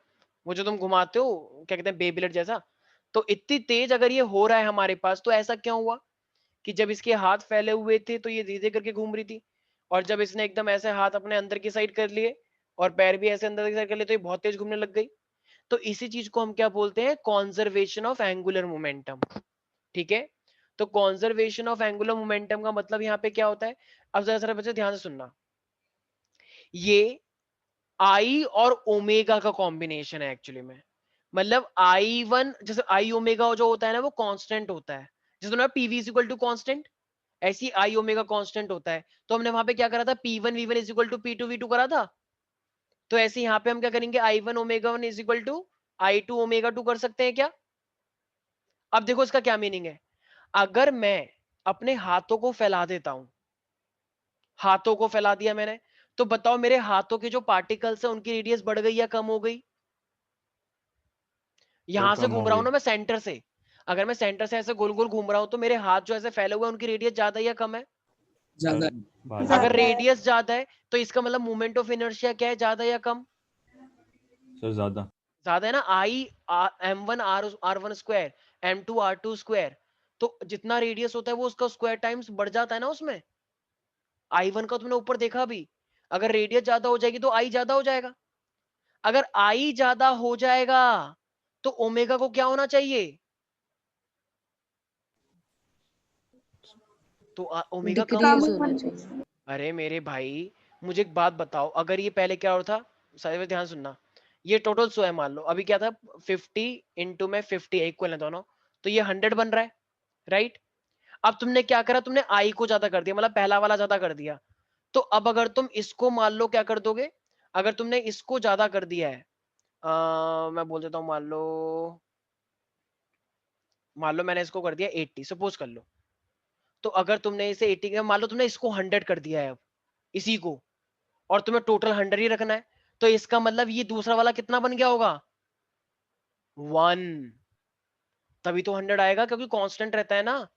वो जो तुम घुमाते हो क्या कहते हैं, बेबीलेट जैसा। तो इतनी तेज अगर ये हो रहा है हमारे पास, तो ऐसा क्यों हुआ कि जब इसके हाथ फैले हुए थे तो ये धीरे करके घूम रही थी, और जब इसने एकदम ऐसे हाथ अपने अंदर की साइड कर लिए और पैर भी ऐसे अंदर की साइड कर लिए तो ये बहुत तेज घूमने लग गई। तो इसी चीज को हम क्या बोलते हैं? Conservation of angular momentum. ठीक है, तो कॉन्जर्वेशन ऑफ एंगुलर मोमेंटम का मतलब यहाँ पे क्या होता है? अब जरा सारे बच्चे ध्यान से सुनना, ये आई और ओमेगा का कॉम्बिनेशन है एक्चुअली में। मतलब I1 जैसे आई ओमेगा जो होता है ना वो कांस्टेंट होता है, जैसे ना PV is equal to constant, ऐसी आई ओमेगा कांस्टेंट होता है। तो हमने वहां पे क्या करा था? P1 V1 is equal to P2 V2 करा था। तो ऐसे यहाँ पे हम क्या करेंगे? I1 omega 1 is equal to I2 omega 2 कर सकते हैं क्या? अब देखो इसका क्या मीनिंग है। अगर मैं अपने हाथों को फैला देता हूं, हाथों को फैला दिया मैंने, तो बताओ मेरे हाथों के जो पार्टिकल्स है उनकी रेडियस बढ़ गई या कम हो गई? यहां से कम घूम हो रहा हूं गई। ना मैं सेंटर से, अगर मैं सेंटर से ऐसे गोल गोल घूम रहा हूं तो मेरे हाथ जो ऐसे फैले हुए हैं उनकी रेडियस ज्यादा या कम है? ज्यादा। ज्यादा अगर रेडियस ज्यादा है तो इसका मतलब मोमेंट ऑफ इनर्शिया क्या है? ज्यादा या कम? सर ज्यादा। ज्यादा है ना। आई m1 r1 square m2 r2 square, तो जितना रेडियस होता है वो उसका स्क्वायर टाइम्स बढ़ जाता है ना उसमें। I1 का तुमने ऊपर देखा भी, अगर रेडियस ज्यादा हो जाएगी तो आई ज्यादा हो जाएगा। अगर आई ज्यादा हो जाएगा तो ओमेगा को क्या होना चाहिए? तो ओमेगा कम डिक्रीज होगा। होना चाहिए। अरे मेरे भाई मुझे एक बात बताओ, अगर ये पहले क्या हो था, सारे ध्यान सुनना, ये टोटल 100 है मान लो, अभी क्या था 50 इंटू में 50 इक्वल है दोनों, तो ये 100 बन रहा है, राइट? अब तुमने क्या करा? तुमने आई को ज्यादा कर दिया, मतलब पहला वाला ज्यादा कर दिया। तो अब अगर तुम इसको मान लो क्या कर दोगे, अगर तुमने इसको ज्यादा कर दिया है, मैं बोल देता हूँ, मान लो मैंने इसको कर दिया 80, सपोज कर लो। तो अगर तुमने इसे 80 का, मान लो तुमने इसको 100 कर दिया है अब इसी को, और तुम्हें टोटल 100 ही रखना है, तो इसका मतलब ये दूसरा वाला कितना बन गया होगा? 1। तभी तो 100 आएगा, क्योंकि कांस्टेंट रहता है ना।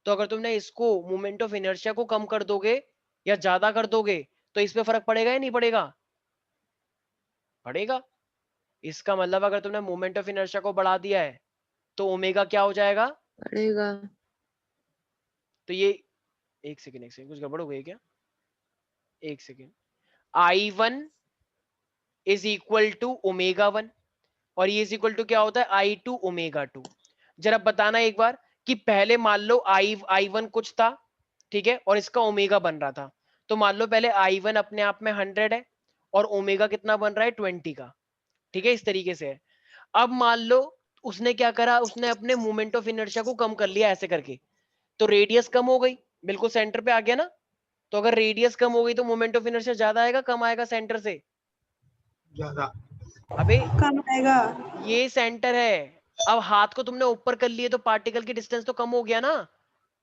तो अगर तुमने इसको मोमेंट ऑफ इनर्शिया को कम कर दोगे या ज्यादा कर दोगे तो इस पे फर्क पड़ेगा या नहीं पड़ेगा? पड़ेगा। इसका मतलब अगर तुमने मोमेंट ऑफ इनर्शिया को बढ़ा दिया है तो ओमेगा क्या हो जाएगा? पड़ेगा। तो ये एक सेकेंड कुछ गड़बड़ हो गई क्या? एक second, I1 is equal to omega 1 और ये इज इक्वल टू क्या होता है? I2 omega 2। जरा बताना एक बार कि पहले मान लो I1 कुछ था, ठीक है, और इसका ओमेगा बन रहा था, तो मान लो पहले I1 अपने आप में 100 है और ओमेगा कितना बन रहा है? 20 का, ठीक है, इस तरीके से है। अब मान लो उसने क्या करा, उसने अपने मोमेंट ऑफ इनर्शिया को कम कर लिया ऐसे करके, तो रेडियस कम हो गई, बिल्कुल सेंटर पे आ गया ना। तो अगर रेडियस कम हो गई तो मोमेंट ऑफ इनर्शिया ज्यादा आएगा कम आएगा सेंटर से? ज्यादा। अबे कम आएगा। ये सेंटर है, अब हाथ को तुमने ऊपर कर लिए तो पार्टिकल की डिस्टेंस तो कम हो गया ना।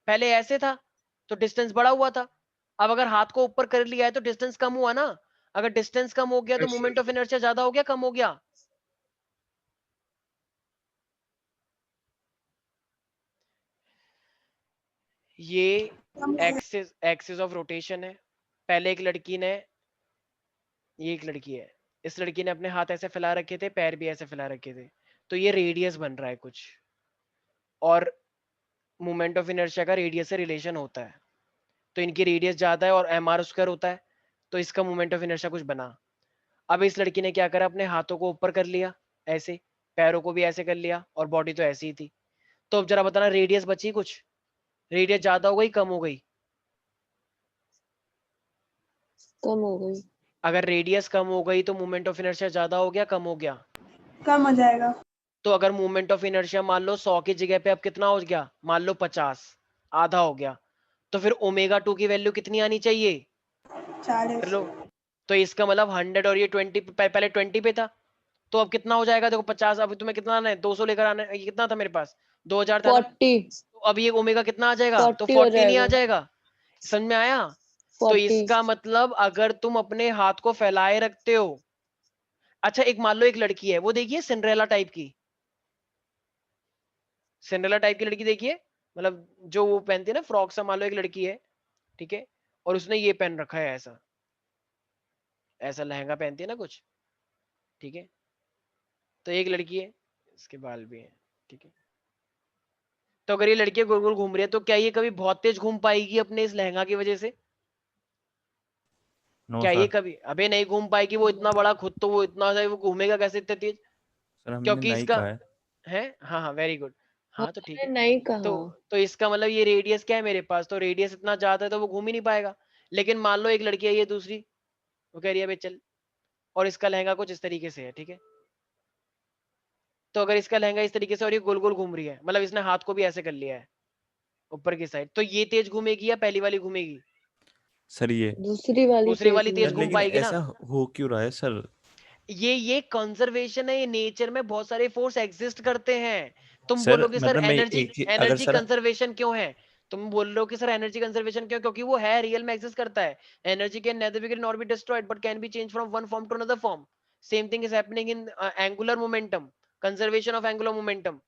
पहले ऐसे था तो डिस्टेंस बड़ा हुआ था, अब अगर हाथ को ऊपर कर लिया है तो डिस्टेंस कम हुआ ना। अगर डिस्टेंस कम हो गया तो मोमेंट ऑफ इनर्शिया ज्यादा हो गया कम हो गया? ये एक्सिस ऑफ रोटेशन है। पहले एक लड़की ने, ये एक लड़की है, इस लड़की ने अपने हाथ ऐसे फैला रखे थे, पैर भी ऐसे फैला रखे थे, तो ये रेडियस बन रहा है कुछ, और मोमेंट ऑफ इनर्शिया का रेडियस से रिलेशन होता है, तो इनकी रेडियस ज्यादा है और mr स्क्वायर होता है, तो इसका मोमेंट ऑफ इनर्शिया कुछ बना। अब इस लड़की ने क्या करा, अपने हाथों को ऊपर कर लिया ऐसे, पैरों को भी ऐसे कर लिया, और बॉडी तो ऐसी ही थी। तो अब जरा बताना रेडियस बची कुछ? रेडियस ज्यादा हो गई कम हो गई? कम हो गई। अगर रेडियस कम हो गई तो मोमेंट ऑफ इनर्शिया ज्यादा हो गया कम हो गया? कम हो जाएगा। तो अगर मोमेंट ऑफ इनर्शिया मान लो 100 की जगह पे अब कितना हो गया, मान लो 50, आधा हो गया, तो फिर ओमेगा 2 की वैल्यू कितनी आनी चाहिए? 40। कर लो। तो इसका मतलब 100 और ये 20 पहले 20 पे था, तो अब कितना हो जाएगा? देखो 50, अब तुम्हें कितना आना है? 200 लेकर आना है। ये कितना था मेरे पास? 2000 था ना? 40 तो अब ये ओमेगा कितना आ जाएगा? तो 40 हो 40 नहीं आ जाएगा। जाएगा? समझ में आया? तो 40 इसका मतलब अगर तुम अपने हाथ को फैलाए रखते हो, अच्छा एक मान लो एक लड़की है, वो देखिए सिंड्रेला टाइप की, सिंड्रेला टाइप की लड़की देखिए, मतलब जो वो पहनती है ना फ्रॉक सा, मान लो एक लड़की है, ठीक है, और उसने ये पहन रखा है, ऐसा ऐसा लहंगा पहनती है ना कुछ, ठीक है, तो एक लड़की है, इसके बाल भी हैं, ठीक है, तो अगर ये लड़की गोल गोल घूम रही है तो क्या ये कभी बहुत तेज घूम पाएगी अपने इस लहंगा की वजह से? नो क्या ये सर। कभी अबे नहीं घूम पाएगी? वो इतना बड़ा खुद, तो वो इतना वो घूमेगा कैसे इतने तेज? सर हमने क्योंकि नहीं इसका कहा है। हाँ हाँ वेरी गुड, हाँ तो ठीक मैंने है, नहीं कहा। तो इसका मतलब ये रेडियस क्या है मेरे पास, तो रेडियस इतना ज्यादा है तो वो घूम ही नहीं पाएगा। लेकिन मान लो एक लड़की है ये दूसरी, वो कह रही है बे चल, और इसका लहंगा कुछ इस तरीके से है, ठीक है, तो अगर इसका लहंगा इस तरीके से और ये गोल गोल घूम रही है, मतलब इसने हाथ को भी ऐसे कर लिया है ऊपर की साइड, तो ये तेज घूमेगी या पहली वाली घूमेगी? सर ये दूसरी वाली दूसरी वाली तेज तेज सर घूम लेकिन पाएगी ना? ऐसा हो क्यों रहा है सर? ये कंजर्वेशन है, ये नेचर में बहुत सारे फोर्स एग्जिस्ट करते हैं। तुम सर बोलोगे सर मतलब मैं एनर्जी एक चीज अगर एनर्जी सर कंजर्वेशन क्यों है? तुम बोल रहे हो कि सर एनर्जी कंजर्वेशन क्यों? क्योंकि वो है, रियल में एग्जिस्ट करता है। Energy can neither be not be destroyed but can be change from one form to another form. Same thing is happening in angular momentum, conservation of angular momentum,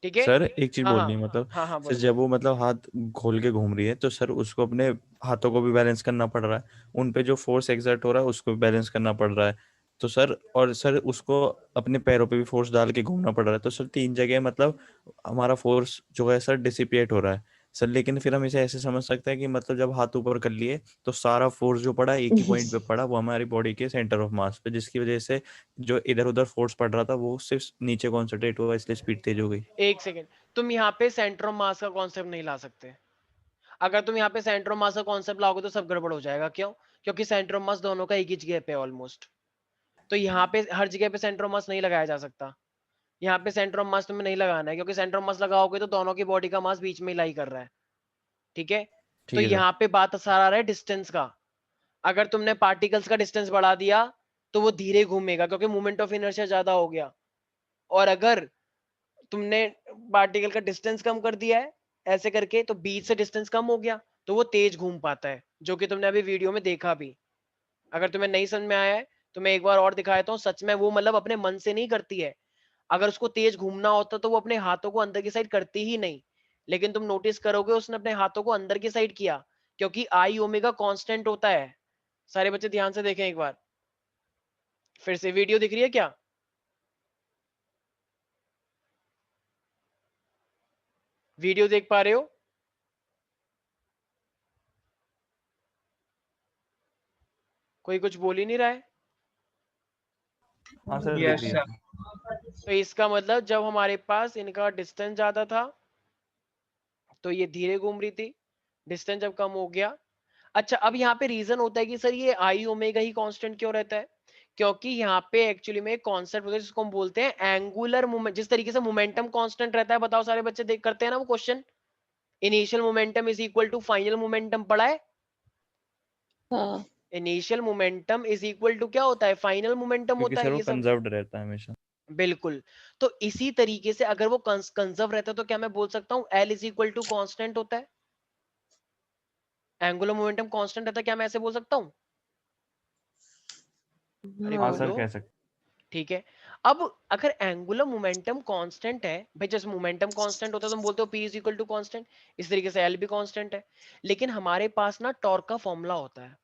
ठीक है? Sir एक चीज हाँ बोलनी हाँ है मतलब हाँ हाँ सर बोलो जब बोलो। वो मतलब हाथ खोल के घूम रही है तो सर उसको अपने हाथों को भी बैलेंस करना पड़ रहा है, उन पे जो फोर्स एक्सर्ट हो रहा है उसको भी बैलेंस करना पड़ रहा है, तो सर और सर उसको अपने पैरों पे भी फोर्स डाल के घूमना पड़ रहा है, तो सर 3 जगह मतलब हमारा फोर्स जो है सर डिसिपिएट हो रहा है सर। लेकिन फिर हम इसे ऐसे समझ सकते हैं कि मतलब जब हाथ ऊपर कर लिए तो सारा फोर्स जो पड़ा एक ही पॉइंट पे पड़ा, वो हमारी बॉडी के सेंटर ऑफ मास पे, जिसकी वजह से जो इधर उधर फोर्स पड़ रहा था वो सिर्फ नीचे कॉन्सेंट्रेट हुआ, इसलिए स्पीड तेज हो गई। एक सेकेंड, तुम यहाँ पे सेंटर ऑफ मास का कॉन्सेप्ट नहीं ला सकते। अगर तुम यहाँ पे सेंटर ऑफ मास का कॉन्सेप्ट लाओगे तो सब गड़बड़ हो जाएगा। क्यों? क्योंकि सेंटर ऑफ मास दोनों का एक ही जगह पे ऑलमोस्ट, तो यहाँ पे हर जगह पे सेंटर ऑफ मास नहीं लगाया जा सकता। यहाँ पे सेंटर ऑफ मास तुम्हें नहीं लगाना है, क्योंकि सेंटर ऑफ मास लगाओगे तो दोनों की बॉडी का मास बीच में लाई कर रहा है, ठीक है? तो ठीक है सर। यहाँ पे बात सारा आ रहा है डिस्टेंस का। अगर तुमने पार्टिकल्स का डिस्टेंस बढ़ा दिया तो वो धीरे घूमेगा क्योंकि मोमेंट ऑफ इनर्शिया ज्यादा हो गया, और अगर तुमने पार्टिकल का डिस्टेंस कम कर दिया है ऐसे करके, तो बीच से डिस्टेंस कम हो गया, तो वो तेज घूम पाता है, जो कि तुमने अभी वीडियो में देखा भी। अगर तुम्हें नहीं समझ में आया है तो मैं एक बार और दिखा देता हूँ। सच में वो मतलब अपने मन से नहीं करती है, अगर उसको तेज घूमना होता तो वो अपने हाथों को अंदर की साइड करती ही नहीं। लेकिन तुम नोटिस करोगे उसने अपने हाथों को अंदर की साइड किया, क्योंकि आई ओमेगा कांस्टेंट होता है। सारे बच्चे ध्यान से देखें एक बार, फिर से वीडियो दिख रही है क्या? वीडियो देख पा रहे हो? कोई कुछ बोल ही नहीं रहा है। हाँ सर यस दिख रही सर। है। तो इसका मतलब जब हमारे पास इनका डिस्टेंस ज्यादा था तो ये धीरे घूम रही थी, डिस्टेंस जब कम हो गया। अच्छा अब यहाँ पे रीजन होता है कि सर ये आई ओमेगा ही कांस्टेंट क्यों रहता है? क्योंकि यहाँ पे एक्चुअली में एक कॉन्सेप्ट होता है जिसको हम बोलते हैं एंगुलर मोमेंट। जिस तरीके से मोमेंटम कांस्टेंट रहता है, बताओ सारे बच्चे देख करते हैं ना वो question, initial momentum is equal to final momentum, पढ़ा है? हाँ initial momentum is equal to क्या होता है? फाइनल मोमेंटम क्योंकि होता सर है। वो ये सब कंजर्व्ड रहता है हमेशा। बिल्कुल। तो इसी तरीके से अगर वो कंजर्व रहता है तो क्या मैं बोल सकता हूँ L is equal to constant होता है? एंगुलर मोमेंटम कांस्टेंट रहता है, क्या मैं ऐसे बोल सकता हूँ? अरे हाँ हाँ सर बोलो। कह सकते। ठीक है। अब अगर एंगुलर मोमेंटम कांस्टेंट है भाई, जैसे मोमेंटम कांस्टेंट होता है तो तुम बोलते हो P is equal to constant, इस तरीके से L भी कांस्टेंट है। लेकिन हमारे पास ना टॉर्क का फॉर्मूला होता है,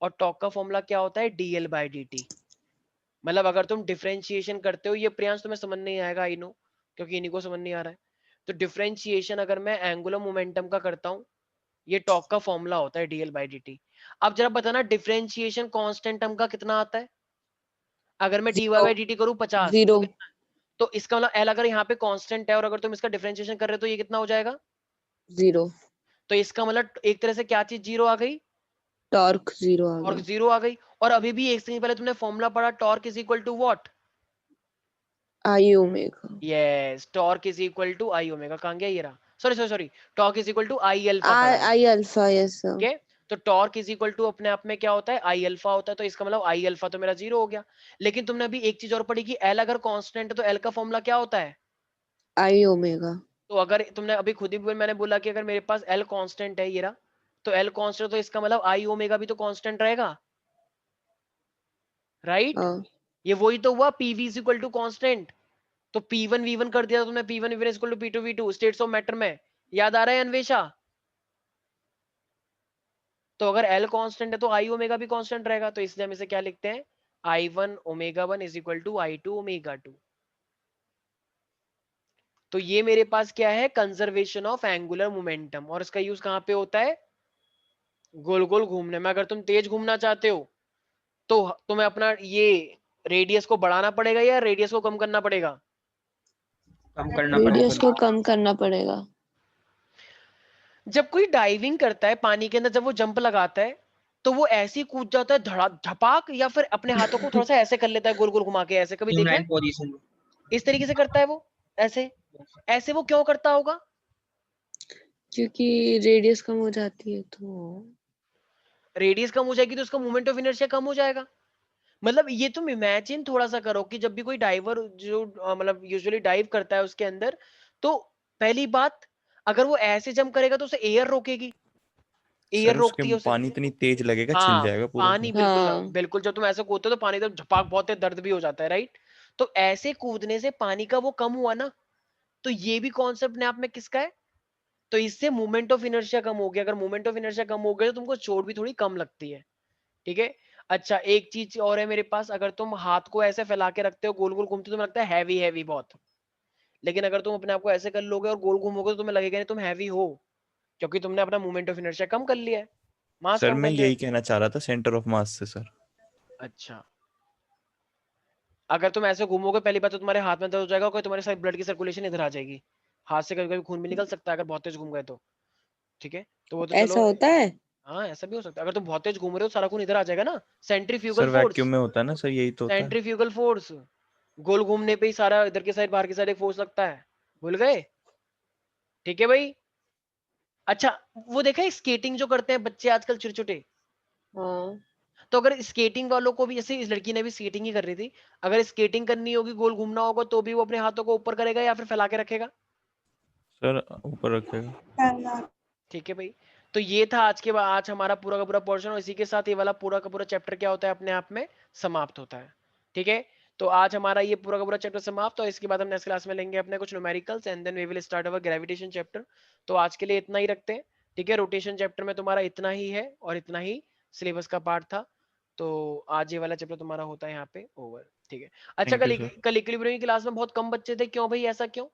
और टॉर्क का फॉर्मूला क्या होता है? dl by dt। मतलब अगर तुम डिफरेंशिएशन करते हो, ये प्रियांश तुम्हें समझ नहीं आएगा आई नो, क्योंकि इन्हीं को समझ नहीं आ रहा है। तो डिफरेंशिएशन अगर मैं एंगुलर मोमेंटम का करता हूँ, ये टॉर्क का फॉर्मूला होता है dl बाई dt। अब जरा बताना डिफरेंशिएशन कांस्टेंट टर्म का कितना आता है? अगर मैं dy बाई dt करूँ 50 तो 0 कितना? तो इसका मतलब L अगर यहाँ पे कांस्टेंट है और अगर तुम इसका डिफरेंशिएशन कर रहे हो तो ये कितना हो जाएगा? 0 तो इसका मतलब एक तरह से क्या चीज जीरो आ गई, टॉर्क जीरो आ टॉर्क गया। जीरो आ गई। और अभी भी एक सेकंड पहले तुमने फॉर्मूला पढ़ा, torque is equal to what? I omega. Yes, torque is equal to I omega. कहां गया ये रहा, sorry sorry sorry, torque is equal to I alpha पढ़ा है, आई अल्फा, यस सर। ठीक है। तो टॉर्क इज इक्वल टू अपने आप में क्या होता है, आई अल्फा होता है। तो इसका मतलब आई अल्फा तो मेरा जीरो हो गया। लेकिन तुमने अभी एक चीज और पढ़ी कि एल अगर कांस्टेंट है तो एल का फॉर्मूला क्या होता है? आई ओमेगा। तो अगर तुमने अभी खुद ही मैंने बोला कि अगर मेरे पास एल कांस्टेंट है ये रहा, तो एल कांस्टेंट, तो इसका मतलब आई ओमेगा भी तो कांस्टेंट रहेगा, राइट? हाँ ये वही तो हुआ, PV is equal to constant. तो P1 V1 कर दिया तुमने, P1 V1 is equal to P2 V2 states of matter में। याद आ रहा है अन्वेषा? तो अगर L कांस्टेंट है तो I ओमेगा भी कांस्टेंट रहेगा। तो इसलिए हम इसे क्या लिखते हैं, I1 omega 1 is equal to I2 omega 2। तो ये मेरे पास क्या है, कंजर्वेशन ऑफ एंगुलर मोमेंटम। और इसका यूज कहां पे होता है, गोल गोल घूमने में। अगर तुम तेज घूमना चाहते हो तो तुम्हें अपना ये रेडियस को बढ़ाना पड़ेगा या रेडियस को कम करना पड़ेगा? कम करना पड़ेगा। रेडियस को कम करना पड़ेगा। जब कोई डाइविंग करता है पानी के अंदर, जब वो जंप लगाता है तो वो ऐसे ही कूद जाता है धड़ा धपाक, या फिर अपने हाथों को थोड़ा सा ऐसे कर लेता है गोल गोल घुमा के, ऐसे कभी देखा है? इन पोजीशन में। इस तरीके से करता है वो, ऐसे ऐसे वो क्यों करता होगा? क्योंकि रेडियस कम हो जाती है तो। रेडियस कम हो जाएगी तो उसका मोमेंट ऑफ इनर्शिया कम हो जाएगा। मतलब ये तुम इमेजिन थोड़ा सा करो कि जब भी कोई डाइवर जो मतलब यूजुअली डाइव करता है उसके अंदर, तो पहली बात, अगर वो ऐसे जंप करेगा तो उसे एयर रोकेगी, एयर सर उसके रोकती है उसे। पानी इतनी तेज लगेगा, छिल हाँ, जाएगा पूरा पानी सर। बिल्कुल हाँ बिल्कुल, जब तुम ऐसे कूदते हो तो पानी एकदम झपाक, बहुत तेज दर्द भी हो जाता है, राइट? तो ऐसे कूदने से पानी का वो कम हुआ ना, तो ये भी कॉन्सेप्ट अपने आप में किसका है? तो इससे मोमेंट ऑफ इनर्शिया कम हो गया। अगर मोमेंट ऑफ इनर्शिया कम हो गया तो तुमको चोट भी थोड़ी कम लगती है, ठीक है। अच्छा, एक चीज और है मेरे पास, अगर तुम हाथ को ऐसे फैला के रखते हो, गोल गोल घूमते हो, तुम्हें लगता है हैवी हैवी बहुत। लेकिन अगर तुम अपने आप को ऐसे कर लोगे और गोल घूमोगे तो तुम्हें लगेगा नहीं तुम हैवी हो, क्योंकि तुमने अपना मोमेंट ऑफ इनर्शिया कम कर लिया है, मास सर कम मैं कर लिया यही है। कहना चाह रहा था सेंटर ऑफ मास से सर। अच्छा, अगर तुम ऐसे घूमोगे, पहली बात तो तुम्हारे हाथ में दर्द हो जाएगा, और तुम्हारे साथ ब्लड की सर्कुलेशन इधर आ जाएगी, हाथ से कभी कभी खून भी निकल सकता है अगर बहुत तेज घूम गए तो, ठीक है। तो वो तो ऐसा चलो, होता है। हाँ ऐसा भी हो सकता है। अगर तुम बहुत तेज घूम रहे हो सारा खून इधर आ जाएगा ना, सेंट्रीफ्यूगल सर फोर्स, वैक्यूम में होता है ना सर, यही तो होता है। सेंट्रीफ्यूगल फोर्स, गोल घूमने पे ही सारा इधर की साइड बाहर की साइड एक फोर्स लगता है, भूल गए? ठीक है भाई। अच्छा, वो देखा है स्केटिंग जो करते हैं बच्चे आजकल छोटे छोटे, हाँ तो अगर स्केटिंग वालों को भी, जैसे इस लड़की ने भी स्केटिंग ही कर रही थी, अगर स्केटिंग करनी होगी, गोल घूमना होगा, तो भी वो अपने हाथों को ऊपर करेगा या फिर फैला के रखेगा? सर ऊपर रखेगा। पहला। ठीक है भाई। तो ये था आज के बाद, आज हमारा पूरा का पूरा पोर्शन, और इसी के साथ ये वाला पूरा का पूरा चैप्टर क्या होता है, अपने आप में समाप्त होता है, ठीक है। तो आज हमारा ये पूरा का पूरा चैप्टर समाप्त, और इसके बाद हम नेक्स्ट क्लास में लेंगे अपने कुछ numericals, and then we will start our gravitation chapter. तो आज के लिए इतना ही रखते हैं, ठीक है। रोटेशन चैप्टर में तुम्हारा इतना ही है, और इतना ही सिलेबस का पार्ट था। तो आज ये वाला चैप्टर तुम्हारा होता है यहाँ पे ओवर, ठीक है। अच्छा, थैंक यू सर। कल इक्विलिब्रियम की क्लास में बहुत कम बच्चे थे, क्यों भाई, ऐसा क्यों?